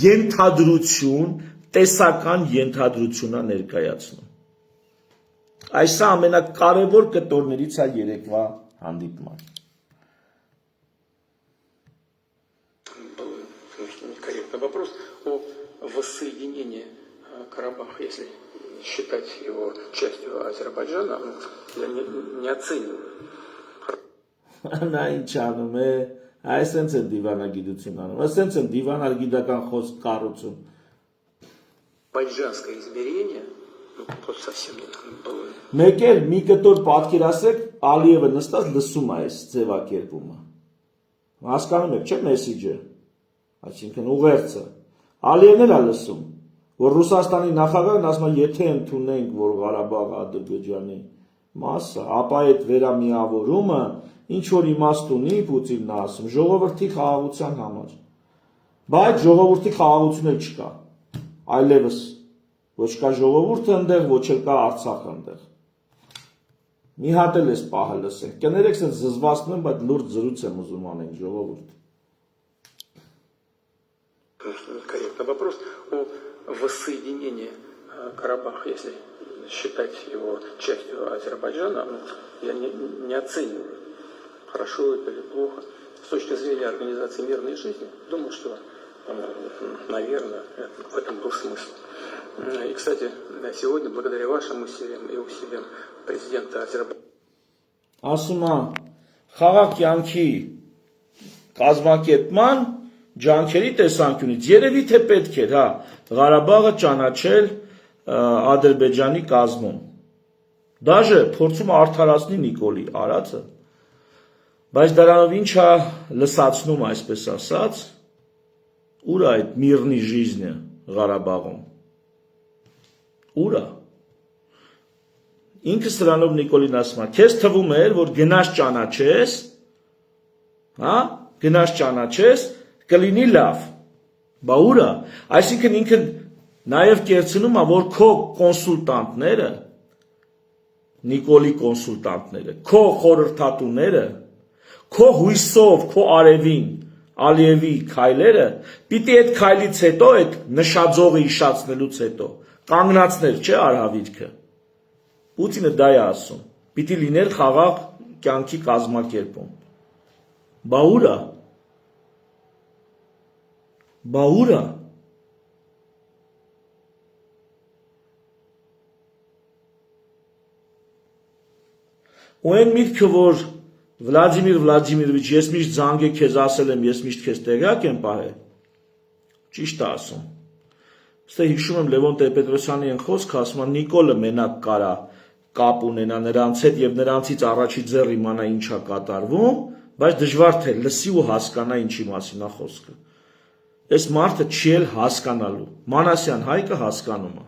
ենթադրություն, տեսական ենթադրություն է ներկայացնում։ Այս է ամենակարևոր կտորներից է երեկվա հանդիպման։ Корректный вопрос о воссоединении Карабаха, если считать его частью Азербайджана, я не оцениваю. Նա ինչ անում է, այսենց են դիվանագիտություն անում, այսենց են դիվանագիտական խոսք կառուցում։ Азербайджанское измерение, вот совсем было. Մեկ էլ մի կտոր պատկերացրեք, Ալիևը նստած լսում է այս ձևակերպումը։ Հասկանում եք, չէ՞ մեսիջը, այսինքն ուղերձը։ Ալիևն էլ է լսում, որ Ռուսաստանի նախագահն ասում է, եթե ընդունենք, որ Ղարաբաղը Ադրբեջանի մաս է, ապա այդ վերամիավորումը ինչ որ իմաստ ունի, Պուտինն է ասում, ժողովրդի խաղաղության համար։ Բայց ժողովրդի խաղաղություն էլ չկա։ Այլևս ոչ կա ժողովուրդը ընդեղ, ոչ էլ կա Արցախը ընդեղ։ Մի հատ էլ էս պահը լսենք։ Կներեք, սենց զզվացնում եմ, բայց լուրջ զրույց եմ ուզում անենք, ժողովուրդ։ Корректный вопрос о воссоединении Карабаха, если считать его частью Азербайджана, я не оцениваю, хорошо это или плохо. С точки зрения организации мирной жизни, думаю, что, наверное, в этом был смысл. И, кстати, сегодня, благодаря вашим усилиям и усилиям президента Азербайджана, ասում է խաղաղ կյանքի կազմակերպման ջանքերի տեսանկյունից երևի թե պետք էր, հա, Ղարաբաղը ճանաչել Ադրբեջանի կազմում։ Դաժե փորձում արդարացնի Նիկոլի արածը, բայց դրանով ինչա լսացնում, այսպես ասած, ուր է այդ միրնի жизнь Ղարաբաղում։ Ուր է։ Ինքը սրանով Նիկոլին ասում է, քեզ թվում էր, որ գնաս ճանաչես, հա, գնաս ճանաչես, կլինի լավ, բա ուր է, այսինքն ինքը նաև կերցնում է, որ քո կոնսուլտանտները, Նիկոլի կոնսուլտանտները, քո խորհրդատուները, քո հույսով, քո արևին, Ալիևի քայլերը, պիտի այդ քայլից հետո, այդ նշաձողը իշացնելուց հետո, կանգնացներ, չէ, արհավիրքը։ Պուտինը դա է ասում, պիտի լիներ խաղաղ կյանքի կազմակերպում։ Բա ուր է։ Բա ուր է։ Ու այն միտքը, որ Վլադիմիր Վլադիմիրովիչ, ես միշտ զանգե քեզ ասել եմ, ես միշտ քեզ տեղյակ եմ պահել, ճիշտ է ասում։ Ստե հիշում եմ Լևոն Տեր-Պետրոսյանի այն խոսքը, ասում է Նիկոլը մենակ կարա կապ ունենա նրանց հետ եւ նրանցից առաջի ձեռ իմանա ինչա կատարվում, բայց դժվար թե լսի ու հասկանա ինչի մասին է խոսքը։ Այս մարդը չի էլ հասկանալու։ Մանասյան Հայկը հասկանում է։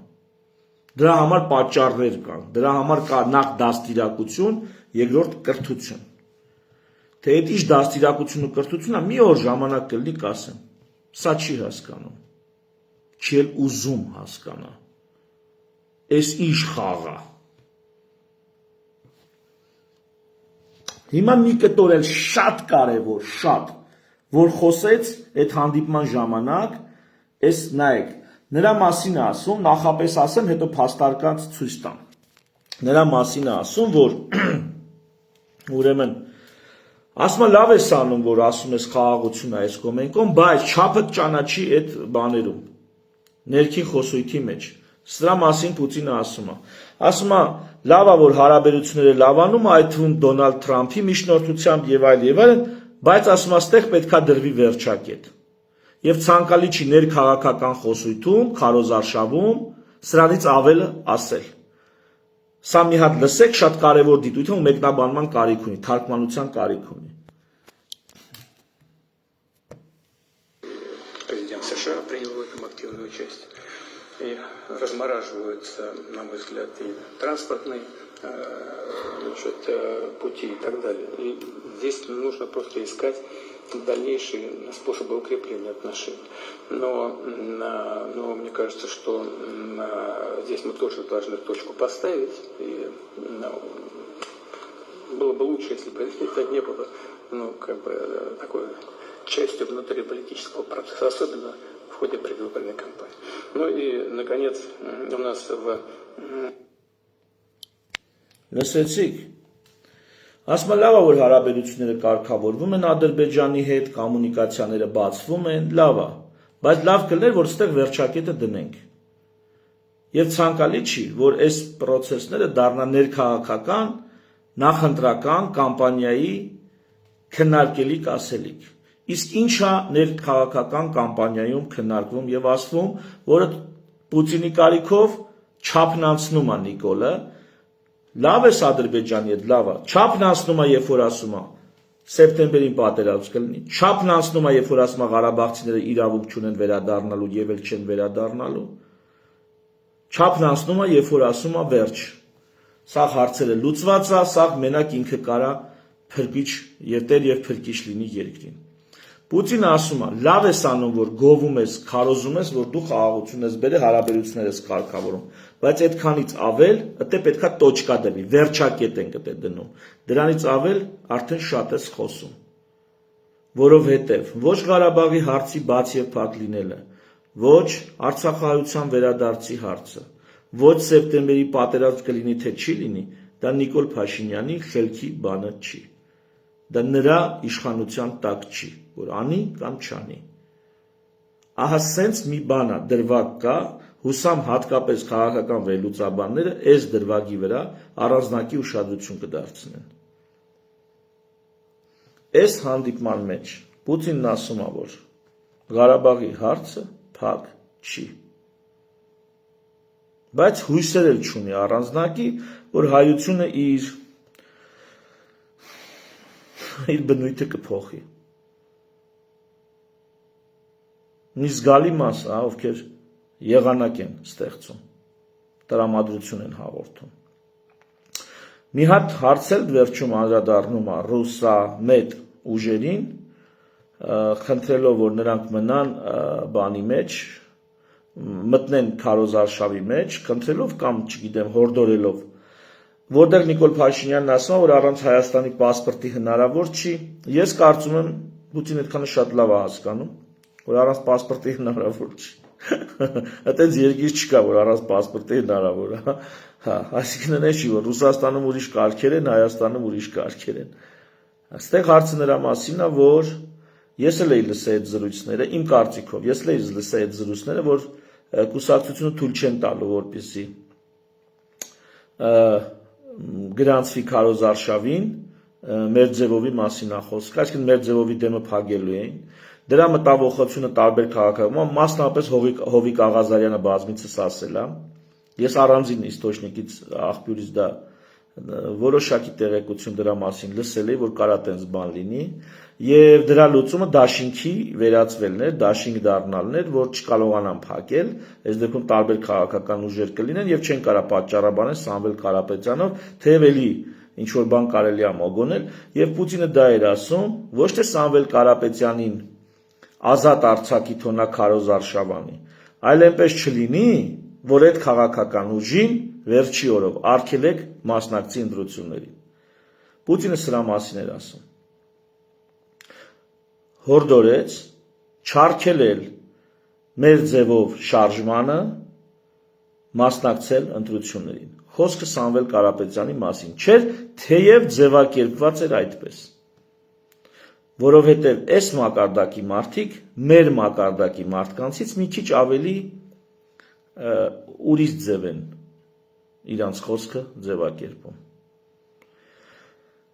Դրա համար պատճառներ կան, դրա համար կա նախ դաստիարակություն, երկրորդ կրթություն։ Թե այդ ինչ դաստիարակություն ու կրթությունն է, մի օր ժամանակ կլինի կասեմ։ Սա չի հասկանում։ Չի էլ ուզում հասկանա։ Այս ինչ խաղ է։ Հիմա մի կտոր էլ շատ կարևոր, շատ, որ խոսեց այդ հանդիպման ժամանակ, այս նայեք, նրա մասին է ասում, նախապես ասեմ, հետո փաստարկած ցույց տամ։ Նրա մասին է ասում, որ ուրեմն ասում է լավ ես անում, որ ասում ես խաղաղություն է այս կոմենկոն, բայց չափը ճանաչի այդ բաներում, ներքին խոսույթի մեջ։ Սրա մասին Պուտինը ասում է, լավ է, որ հարաբերությունները լավանում, այդ թվում Դոնալդ Թրամփի միջնորդությամբ եւ այլն, բայց ասում է, ստեղ պետքա դրվի վերջակետ։ Եվ ցանկալի չի ներքաղաքական խոսույթում, քարոզարշավում, սրանից ավելը ասել։ Սա մի հատ լսեք, շատ կարևոր դիտույթ է ու մեկնաբանման կարիք ունի, թարգմանության կարիք ունի։ активную часть. И размораживаются, на мой взгляд, и транспортные пути и так далее. И здесь нужно просто искать дальнейшие способы укрепления отношений. Но мне кажется, что здесь мы тоже должны точку поставить. И было бы лучше, если бы это не было такой частью внутриполитического процесса, особенно в ходе предвыборной кампании. Ну и, наконец, у нас Լսեցիք, ասма լավ է, որ հարաբերությունները կարգավորվում են Ադրբեջանի հետ, կոմունիկացիաները բացվում են, լավ է, բայց լավ կլներ, որ ստեղ վերջակետը դնենք։ Եվ ցանկալի չի, որ այս process-ները դառնան ներքաղաքական, նախընտրական կամպանիայի քննարկելիք ասելիք։ Իսկ ինչա ներքաղաքական կամպանիայում քննարկվում եւ ասվում, որը Պուտինի կարիքով չափնանցնում է Նիկոլը, լավ է Ադրբեջանի հետ, լավ է, չափնանցնում է, երբ որ ասում է սեպտեմբերին պատերազմ կլինի, չափնանցնում է, երբ որ ասում է ղարաբաղցիները իրավունք չունեն վերադառնալու եւ էլ չեն վերադառնալու, չափնանցնում է, երբ որ ասում է վերջ։ Սա հարցերը լուծված է, սա մենակ ինքը կարա փրկիչ եւ տեր եւ փրկիչ լինի երկրին։ Պուտինը ասում է, լավ ես անում, որ գովում ես, քարոզում ես, որ դու խաղաղություն ես բերել, հարաբերություններ ես կարգավորում, բայց այդքանից ավել, ըտե պետքա տոչկա դրվի, վերջակետ ենք ըտե դնում։ Դրանից ավել արդեն շատ ես խոսում։ Որովհետև ոչ Ղարաբաղի հարցի բաց եւ փակ լինելը, ոչ Արցախահայության վերադարձի հարցը, ոչ սեպտեմբերի պատերազմ կլինի թե չի լինի, դա Նիկոլ Փաշինյանի խելքի բանը չի։ Դա նրա իշխանության տակ չի, որ անի կամ չանի։ Ահա սենց մի բան է դրվագ կա, հուսամ հատկապես քաղաքական վերլուծաբանները այս դրվագի վրա առանձնակի ուշադրություն կդարձնեն։ Այս հանդիպման մեջ Պուտինն ասում է, որ Ղարաբաղի հարցը փակ չի։ Բայց հույսեր էլ չունի առանձնակի, որ հայությունը իր բնույթը կփոխի։ Մի զգալի մաս, ովքեր եղանակ են ստեղծում, տրամադրություն են հաղորդում։ Մի հատ հարց էլ վերջում անդրադառնում է ռուսամետ ուժերին, խնդրելով, որ նրանք մնան բանի մեջ, մտնեն քարոզարշավի մեջ, խնդրելով կամ, չգիտեմ, հորդորելով, որտեղ Նիկոլ Փաշինյանն ասում է, որ առանց Հայաստանի պասպորտի հնարավոր չի, ես կարծում եմ, Պուտինը այդքանը շատ լավ է հասկանում, որ առանց պասպորտի հնարավոր չի։ Այդպես երկիր չկա, որ առանց պասպորտի հնարավոր է։ Այսինքն չի, որ Ռուսաստանում ուրիշ կարգեր են, Հայաստանում ուրիշ կարգեր են։ Այստեղ հարցը նրա մասին է, որ ես էլ էի լսել այդ զրույցները, իմ կարծիքով, ես էլ էի լսել այդ զրույցները, որ կուսակցությունը թույլ չեն տալու, որպեսզի գրանցվի քարոզարշավին, Մերձևովի մասին է խոսքը, այսինքն Մերձևովի դեմը փակելու էին։ Դրա մտավախությունը տարբեր քաղաքական, մասնավորապես Հովիկ Աղազարյանը բազմիցս ասել է։ Ես առանձին իստոչնիկից աղբյուրից դա որոշակի տեղեկություն դրա մասին լսել էի, որ կարա տենց բան լինի, եւ դրա լուծումը դաշինքի վերածվելն էր, դաշինք դառնալն էր, որ չկարողանան փակել, այս դեպքում տարբեր քաղաքական ուժեր կլինեն եւ չեն կարա պատճառաբանել Սամվել Կարապետյանով, թեև էլի ինչ որ բան կարելի է մոգոնել, եւ Պուտինը դա էր ասում, ոչ թե Սամվել Կարապետյանին ազատ Արցախի թոնա քարոզարշավանի, այլ այնպես չլինի, որ այդ քաղաքական ուժին վերջի օրով արգելեք մասնակցի ընտրություններին։ Պուտինը սրա մասին էր ասում։ Հորդորեց չարգելել մեր ձևով շարժմանը, մասնակցել ընտրություններին։ Խոսքը Սամվել Կարապետյանի մասին չէր, թեև ձևակերպված էր այդպես։ Որովհետև այս մակարդակի մարդիկ մեր մակարդակի մարդկանցից մի քիչ ավելի ուրիշ ձև են իրանց խոսքը ձևակերպում։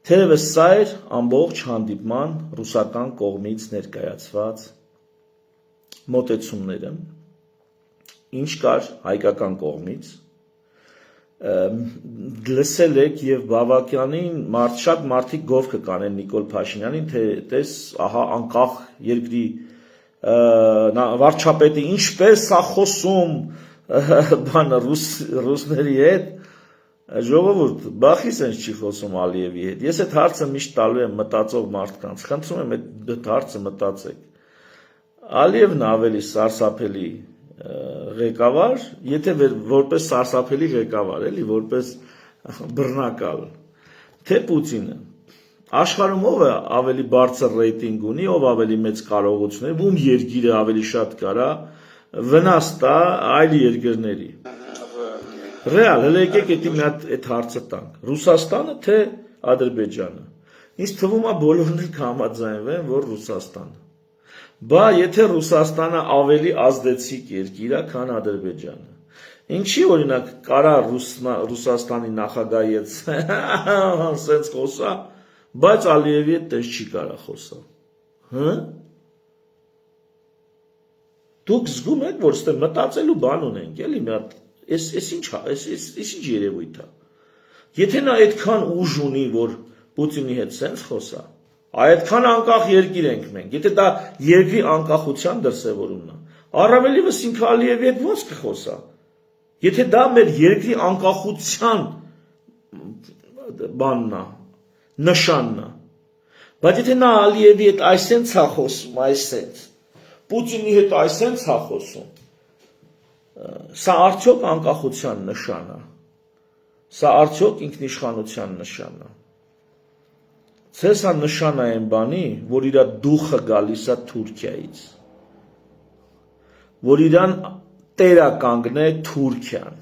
Թերևս սա էր ամբողջ հանդիպման ռուսական կողմից ներկայացված մոտեցումները, ինչ կար հայկական կողմից, լսել եք եւ բավականին շատ մարդիկ գով կկանեն Նիկոլ Փաշինյանին, թե տես ահա անկախ երկրի վարչապետի ինչպես սա խոսում բանը ռուսների հետ, ժողովուրդ, բախի sense չի խոսում Ալիևի հետ։ Ես այդ հարցը միշտ տալու եմ մտածող մարդկանց, խնդրում եմ այդ հարցը մտածեք։ Ալիևն ավելի սարսափելի ղեկավար, եթե որպես սարսափելի ղեկավար, էլի, որպես բռնակալ, թե Պուտինը։ Աշխարհում ով է ավելի բարձր ռեյտինգ ունի, ով ավելի մեծ կարողություն ունի, ում երկիրը ավելի շատ կարա վնաս տա այլ երկրների։ Ռեալ, հələ եկեք մի հատ այդ հարցը տանք։ Ռուսաստանը թե Ադրբեջանը։ Ինձ թվում է բոլորն էլ կհամաձայնվեն, որ Ռուսաստանը։ Բա եթե Ռուսաստանը ավելի ազդեցիկ երկիր է, քան Ադրբեջանը։ Ինչի օրինակ կարա Ռուսաստանի նախագահի հետ սենց խոսա, բայց Ալիևի հետ տես չի կարա խոսա։ Հա՞։ Դուք զգում եք, որ ստե մտածելու բան ունենք, էլի մի հատ Ես ինչ երևույթ է։ Եթե նա այդքան ուժ ունի, որ Պուտինի հետ սենց խոսա, այդքան անկախ երկիր ենք մենք։ Եթե դա երկրի անկախության դրսևորումն է, առավելևս ինքը Ալիևի հետ ո՞նց կխոսա։ Եթե դա մեր երկրի անկախության բանն է, նշանն է։ Բայց եթե նա Ալիևի հետ այսենց է խոսում, այսենց, Պուտինի հետ այսենց է խոսում, սա արդյոք անկախության նշան է, սա արդյոք ինքնիշխանության նշան է, թե սա նշան է այն բանի, որ իր դուխը գալիս է Թուրքիայից, որ իրան տերականգն է Թուրքիան,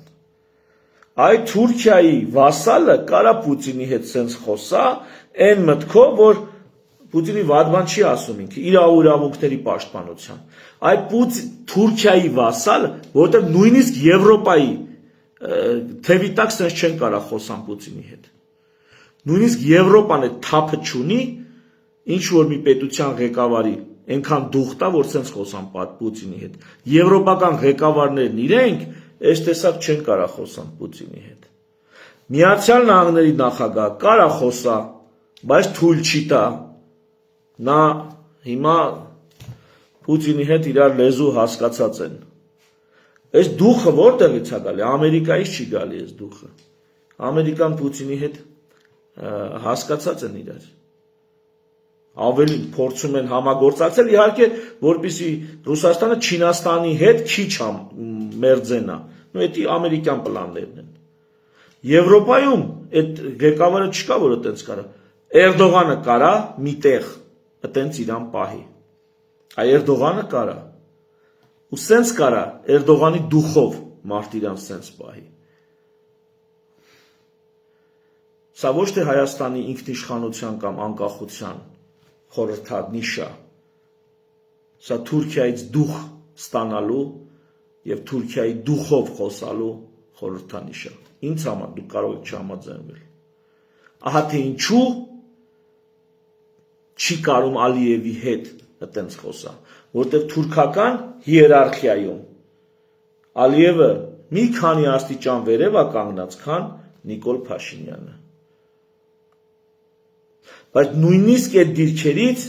այդ Թուրքիայի վասալը կարա Պուտինի հետ սենց խոսա, այն մտքով, որ Պուտինի վատ բան չի ասում ինքը, իր իրավունքների պաշտպանության, այդ Թուրքիայի վասալ, որտեղ նույնիսկ Եվրոպայի թևի տակ սենց չեն կարա խոսան Պուտինի հետ։ Նույնիսկ Եվրոպան այդ թափը չունի, ինչ որ մի պետության ղեկավարի այնքան դուխ տա, որ սենց խոսան Պուտինի հետ։ Եվրոպական ղեկավարներն իրենք այս տեսակ չեն կարա խոսան Պուտինի հետ։ Միացյալ Նահանգների նախագահ կարա խոսա, բայց թույլ չի տա։ Նա հիմա Պուտինի հետ իրար լեզու հասկացած են։ Այս դուխը որտեղից է գալի, Ամերիկայից չի գալի այս դուխը։ Ամերիկան Պուտինի հետ հասկացած են իրար։ Ավելի փորձում են համագործակցել, իհարկե, որպեսզի Ռուսաստանը Չինաստանի հետ քիչ մերձենա։ Նո էդի ամերիկյան պլաններն են։ Եվրոպայում այդ ղեկավարը չկա, որ այդպես կարա։ Էրդողանը կարա միտեղ այդպես իրան պահի։ Այ Էրդողանը կարա։ Ու սենց կարա Էրդողանի դուխով մարդ իրան սենց պահի։ Սա ոչ թե Հայաստանի ինքնիշխանության կամ անկախության խորհրդանիշ է։ Սա Թուրքիայից դուխ ստանալու եւ Թուրքիայի դուխով խոսալու խորհրդանիշ է։ Ինձ համար դուք կարող եք չհամաձայնվել։ Ահա թե ինչու չի կարում Ալիևի հետ այդպես խոսա, որտեղ թուրքական հիերարխիայում Ալիևը մի քանի աստիճան վերև է կանգնած, քան Նիկոլ Փաշինյանը։ Բայց նույնիսկ այդ դիրքերից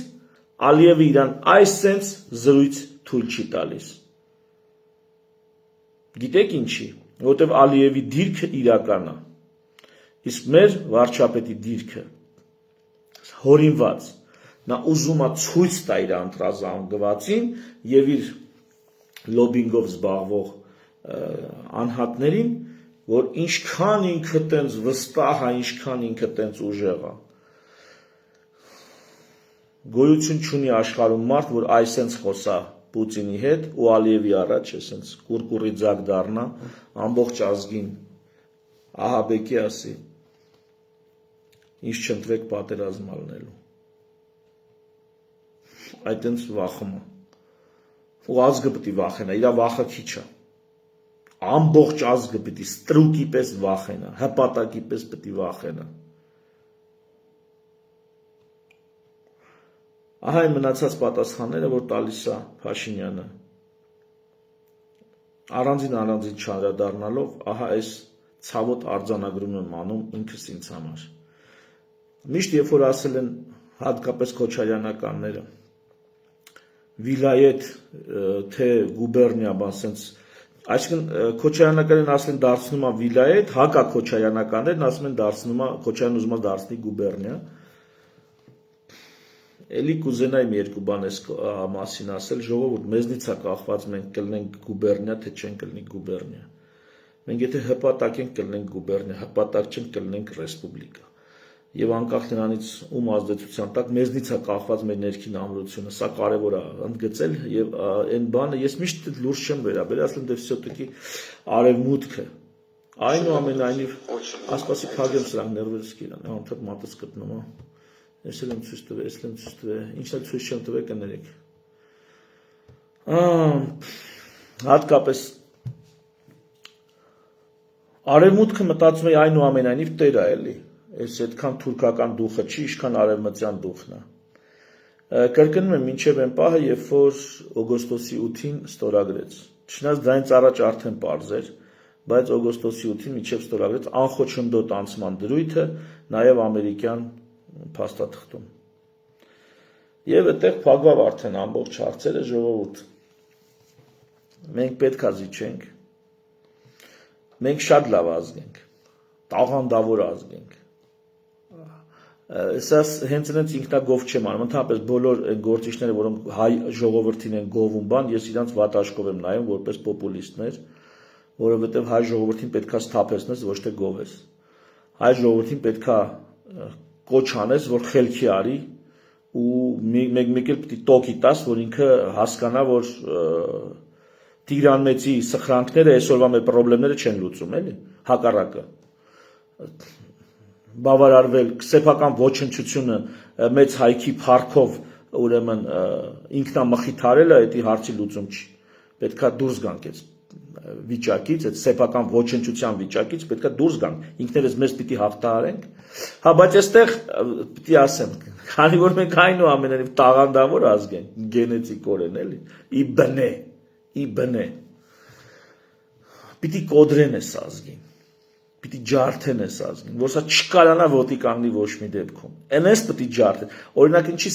Ալիևը իրան այսպես զրույց թույլ չի տալիս։ Գիտեք ինչի, որտեղ Ալիևի դիրքը իրական է։ Իսկ մեր վարչապետի դիրքը հորինված, նա ուզում է ցույց տա իր ընտրազանգվածին եւ իր լոբինգով զբաղվող անհատներին, որ ինչքան ինքը տենց վստահ է, ինչքան ինքը տենց ուժեղ է։ Գոյություն չունի աշխարհում մարդ, որ այսենց խոսա Պուտինի հետ ու Ալիևի առաջ այսենց կուրկուրի ձակ դառնա, ամբողջ ազգին ահաբեկի ասի, ինչ չընտրեք պատերազմ ալնելու։ Այդտենց վախում է։ Ու ազգը պետք է վախենա, իր վախը քիչ է։ Ամբողջ ազգը պետք է ստրուկի պես վախենա, հպատակի պես պետք է վախենա։ Ահա այն մնացած պատասխանները, որ տալիս է Փաշինյանը։ Առանձին չանդրադառնալով, ահա այս ցավոտ արձանագրում եմ անում ինքս ինձ համար։ Միշտ երբ որ ասել են հատկապես քոչարյանականները, վիլայետ թե գուբերնիա բան sense այսինքն Քոչարյանականն ասեն դարձնում է վիլայետ, հակա Քոչարյանականներն ասում են դարձնում է Քոչարյանն ուզում է դարձնի գուբերնիա։ Էլի կուզենայիմ երկու բան էս մասին ասել, ժողովուրդ, մեզնից է կախված մենք կլինենք գուբերնիա, թե չենք կլինի գուբերնիա։ Մենք եթե հպատակ ենք կլինենք գուբերնիա, հպատակ չենք կլինենք ռեսպուբլիկա։ Եվ անկախ նրանից ում ազդեցության տակ մեզնից է կախված մեր ներքին ամրությունը, սա կարևոր է ընդգծել եւ այն բանը ես միշտ լուրջ չեմ վերաբերել, ասեմ դե всё-таки արևմուտքը այնուամենայնիվ ասպասի քագեմ սրանք ներվերս կիրան, անդադ մատս գտնում է։ Ես էլ եմ ցույց տվել, ես եմ ցույց տվել, ինչ էլ ցույց չեմ տվել կներեք։ Հատկապես արևմուտքը մտածում է այնուամենայնիվ տեր է էլի։ Այս այդքան թուրքական դուխը չի, ինչքան արևմտյան դուխն է։ Կրկնում եմ, մինչև այն պահը, երբ որ օգոստոսի 8-ին ստորագրեց։ Չնայած դրանից առաջ արդեն պարզ էր, բայց օգոստոսի 8-ին մինչև ստորագրեց անխոչնդոտ անցման դրույթը, նաև ամերիկյան փաստաթղթում։ Եվ այդտեղ փակվավ արդեն ամբողջ հարցերը, ժողովուրդ։ Մենք պետք է զիջենք։ Մենք շատ լավ ազգ ենք, տաղանդավոր ազգ ենք։ Սա հենց այնց ինքնագով չեմ անում, ընդհանրապես բոլոր այն գործիչները, որոնք հայ ժողովրդին են գովում բան, ես իրանց վատաշկով եմ նայում որպես պոպուլիստներ, որովհետև հայ ժողովրդին պետքա սթափեցնես, ոչ թե գովես։ Հայ ժողովրդին պետքա կոչ անես, որ խելքի արի ու մեկ էլ պիտի տոկի տաս, որ ինքը հասկանա, որ Տիգրան մեծի սխրանքները այսօրվա մեր խնդիրները չեն լուծում, էլի, հակառակը։ Բավարարվել սեփական ոչնչությունը մեծ հայքի փառքով ուրեմն ինքնամխիթարելը դա հարցի լուծում չի։ Պետքա դուրս գանք այս վիճակից, այդ սեփական ոչնչության վիճակից պետքա դուրս գանք։ Ինքներս մեզ պիտի հաղթահարենք։ Հա, բայց այստեղ պիտի ասեմ, քանի որ մենք այնուամենայնիվ տաղանդավոր ազգ ենք, գենետիկորեն էլի, ի բնե պիտի կոդրեն այս ազգին, պիտի ջարդեն այս ազգին, որ սա չկարանա ոտի կանգնի ոչ մի դեպքում։ Այնպես պիտի ջարդեն։ Օրինակ ինչի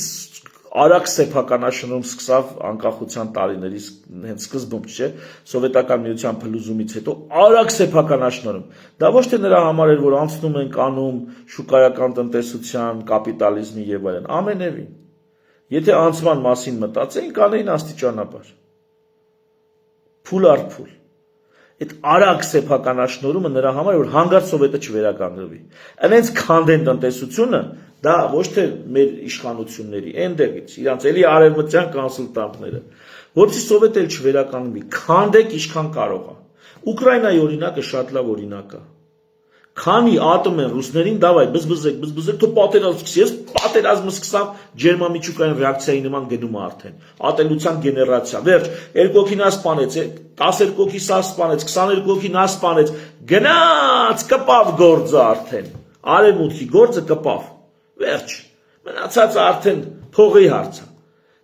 արագ սեփականաշնորհում սկսավ անկախության տարիների հենց սկզբում, չէ՞, սովետական միության փլուզումից հետո արագ սեփականաշնորհում։ Դա ոչ թե նրա համար էր, որ անցնում ենք անում շուկայական տնտեսության, կապիտալիզմի եւ այլն, ամենևին։ Եթե անցման մասին մտածեին, կանեին աստիճանաբար։ Փուլ առ փուլ։ Այդ արագ սեփականաշնորհումը նրա համար որ հանգարց սովետը չվերականգնվի։ Այնց քանդեն տնտեսությունը, դա ոչ թե մեր իշխանությունների, այնտեղից, իրանց էլի արևմտյան կոնսուլտանտները, որովհետեւ սովետը էլ չվերականգնվի, քանդեք ինչքան կարող է։ Ուկրաինայի օրինակը շատ լավ օրինակ է։ Քանի ատում են ռուսներին, դավայ, բզբզեք, թող պատերազմ սկսի, ես պատերազմը սկսամ ջերմամիջուկային ռեակցիայի նման գնում է արդեն, ատելության գեներացիա, վերջ, 2 հոգի նա սպանեց, 12 հոգի սա սպանեց, 22 հոգի նա սպանեց, գնաց, կպավ գործը արդեն, արևմուտքի գործը կպավ, վերջ, մնացածը արդեն փողի հարց է,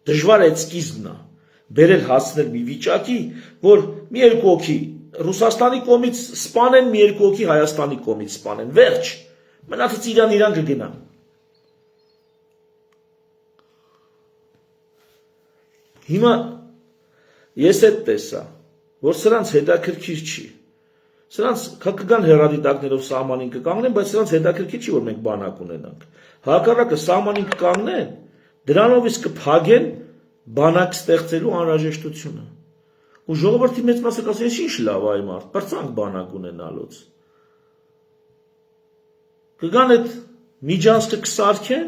դժվար է սկիզբն է, բերել հասնել մի վիճակի, որ մի 2 հոգի Ռուսաստանի կողմից սպանեն, մի 2 հոգի Հայաստանի կողմից սպանեն, վերջ, մնացած իրան կգնա։ Հիմա ես այդ տեսա, որ սրանց հետաքրքիր չի, սրանց կգան հեռադիտակներով սահմանին կկանգնեն, բայց սրանց հետաքրքիր չի, որ մենք բանակ ունենանք, հակառակը սահմանին կկանգնեն, դրանով իսկ կփակեն բանակ ստեղծելու անհրաժեշտությունը։ Ու ժողովրդի մեծ մասը կասի, ես ինչ լավ այ մարդ, բրծանք բանակ ունենալուց։ Կգան այդ միջանցքը կսարքեն,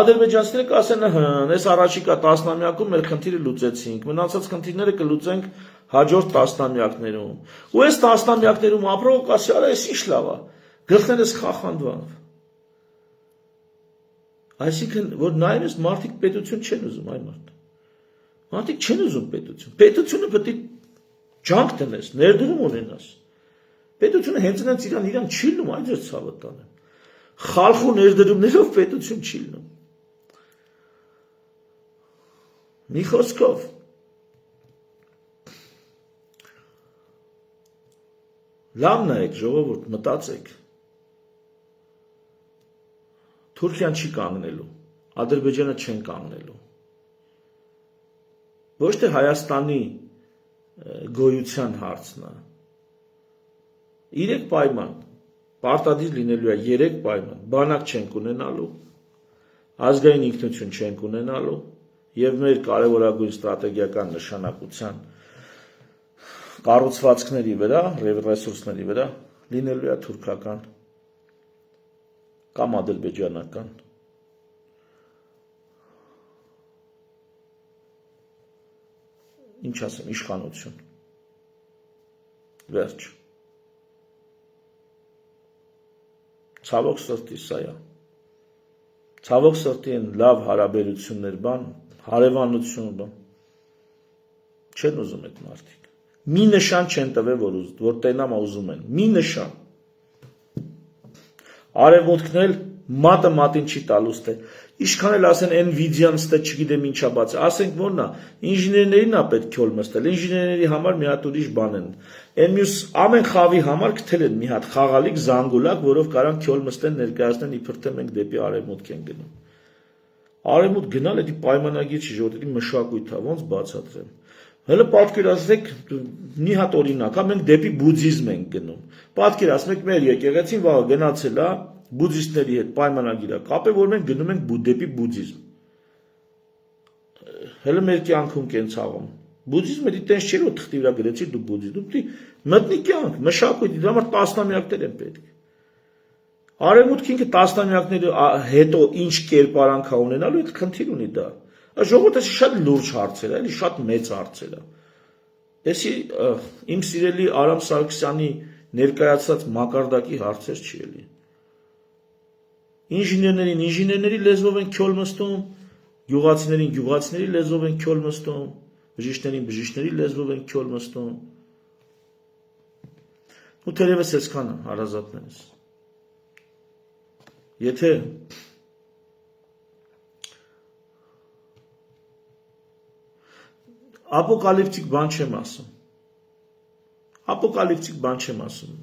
ադրբեջանցիները կասեն, այս առաջիկա տասնամյակում մեր խնդիրը լուծեցինք, մնացած խնդիրները կլուծենք հաջորդ տասնամյակներում։ Ու այս տասնամյակներում ապրողը կասի, արա այս ինչ լավ է, գլխներս խախանդվան։ Այսինքն, որ նայում ես մարդիկ պետություն չեն ուզում, այ մարդ։ Մարդիկ չեն ուզում պետություն։ Պետությունը պետք է ջանք տնես, ներդրում ունենաս։ Պետությունը հենց այնց իրան չի լնում, այդ ձեր ցավը տանեմ։ Խալխու ներդրումներով պետություն չի լնում։ Մի խոսքով լավ նայեք, ժողովուրդ, մտածեք։ Թուրքիան չի կանգնելու, Ադրբեջանը չեն կանգնելու։ Ոչ թե Հայաստանի գոյության հարցն է։ 3 պայման, պարտադիր լինելու է 3 պայման, բանակ չենք ունենալու, ազգային ինքնություն չենք ունենալու եւ մեր կարևորագույն ստրատեգիական նշանակության կառուցվածքների վրա, ռեսուրսների վրա լինելու է թուրքական կամ ադրբեջանական ինչ ասեմ, իշխանություն։ Վերջ։ Ցավոք սրտի սա է։ Ցավոք սրտի են լավ հարաբերություններ բան, հարևանություն չեն ուզում այդ մարդիկ։ Մի նշան չեն տվել, որ տենամ ուզում են։ Մի նշան։ Արևմուտքն էլ մատը մատին չի տալուց թե ինչքան էլ ասեն Nvidia-ն ստե չգիտեմ ինչա բաց ասենք որն է ինժեներներին է պետք քյոլ մստել ինժեներների համար մի հատ ուրիշ բան են այն մյուս ամեն խավի համար գտել են մի հատ խաղալիք զանգուլակ որով կարան քյոլ մստեն ներկայացնեն իբր թե մենք դեպի արևմուտք ենք գնում արևմուտք գնալ էդի պայմանագիր չի ժողովրդի մշակույթ է ոնց բացատրեմ հələ պատկերացրեք մի հատ օրինակ է մենք դեպի բուդդիզմ ենք գնում պատկերացնեք մեր եկեղեցին վաղը գնացել է բուդդիստների հետ պայմանագիր է կապել որ մենք գնում ենք դեպի բուդդիզմ հələ մեր կյանքում կենցաղում բուդդիզմը դի տես չէ որ թղթի վրա գրեցի դու բուդդիզմ դու պիտի մտնի կյանք մշակույթ դրա համար տասնամյակներ են պետք արևմուտքը ինքը տասնամյակների հետո ինչ կերպարանք ունենալու այդ խնդիր ունի դա ժողովուրդը շատ լուրջ հարցեր է էլի շատ մեծ հարցեր է Էսի իմ սիրելի Արամ Սարգսյանի ներկայացած մակարդակի հարցեր չի էլի ինժեներներին ինժեներների լեզվով են քյոլ մստում գյուղացիներին գյուղացիների լեզվով են քյոլ մստում բժիշկներին բժիշկների լեզվով են քյոլ մստում ու թերևս այսքանը հարազատներս եթե ապոկալիպտիկ բան չեմ ասում ապոկալիպտիկ բան չեմ ասում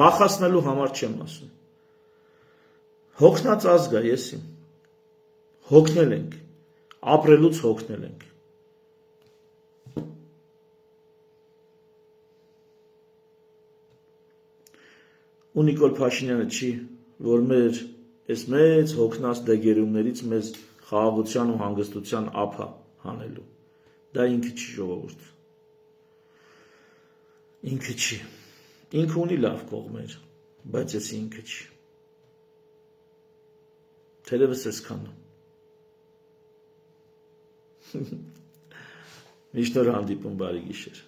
վախացնելու համար չեմ ասում հոգնած ազգ է եսի հոգնել ենք ապրելուց հոգնել ենք ու Նիկոլ Փաշինյանը չի որ մեր այս մեծ հոգնած դեգերումներից մեզ խաղաղության ու հանգստության ափ հանելու դա ինքը չի ժողովուրդ ինքը չի ինքը ունի լավ կողմեր բայց ես ինքը չի թերևս այսքանը միշտ նոր հանդիպում բարի գիշեր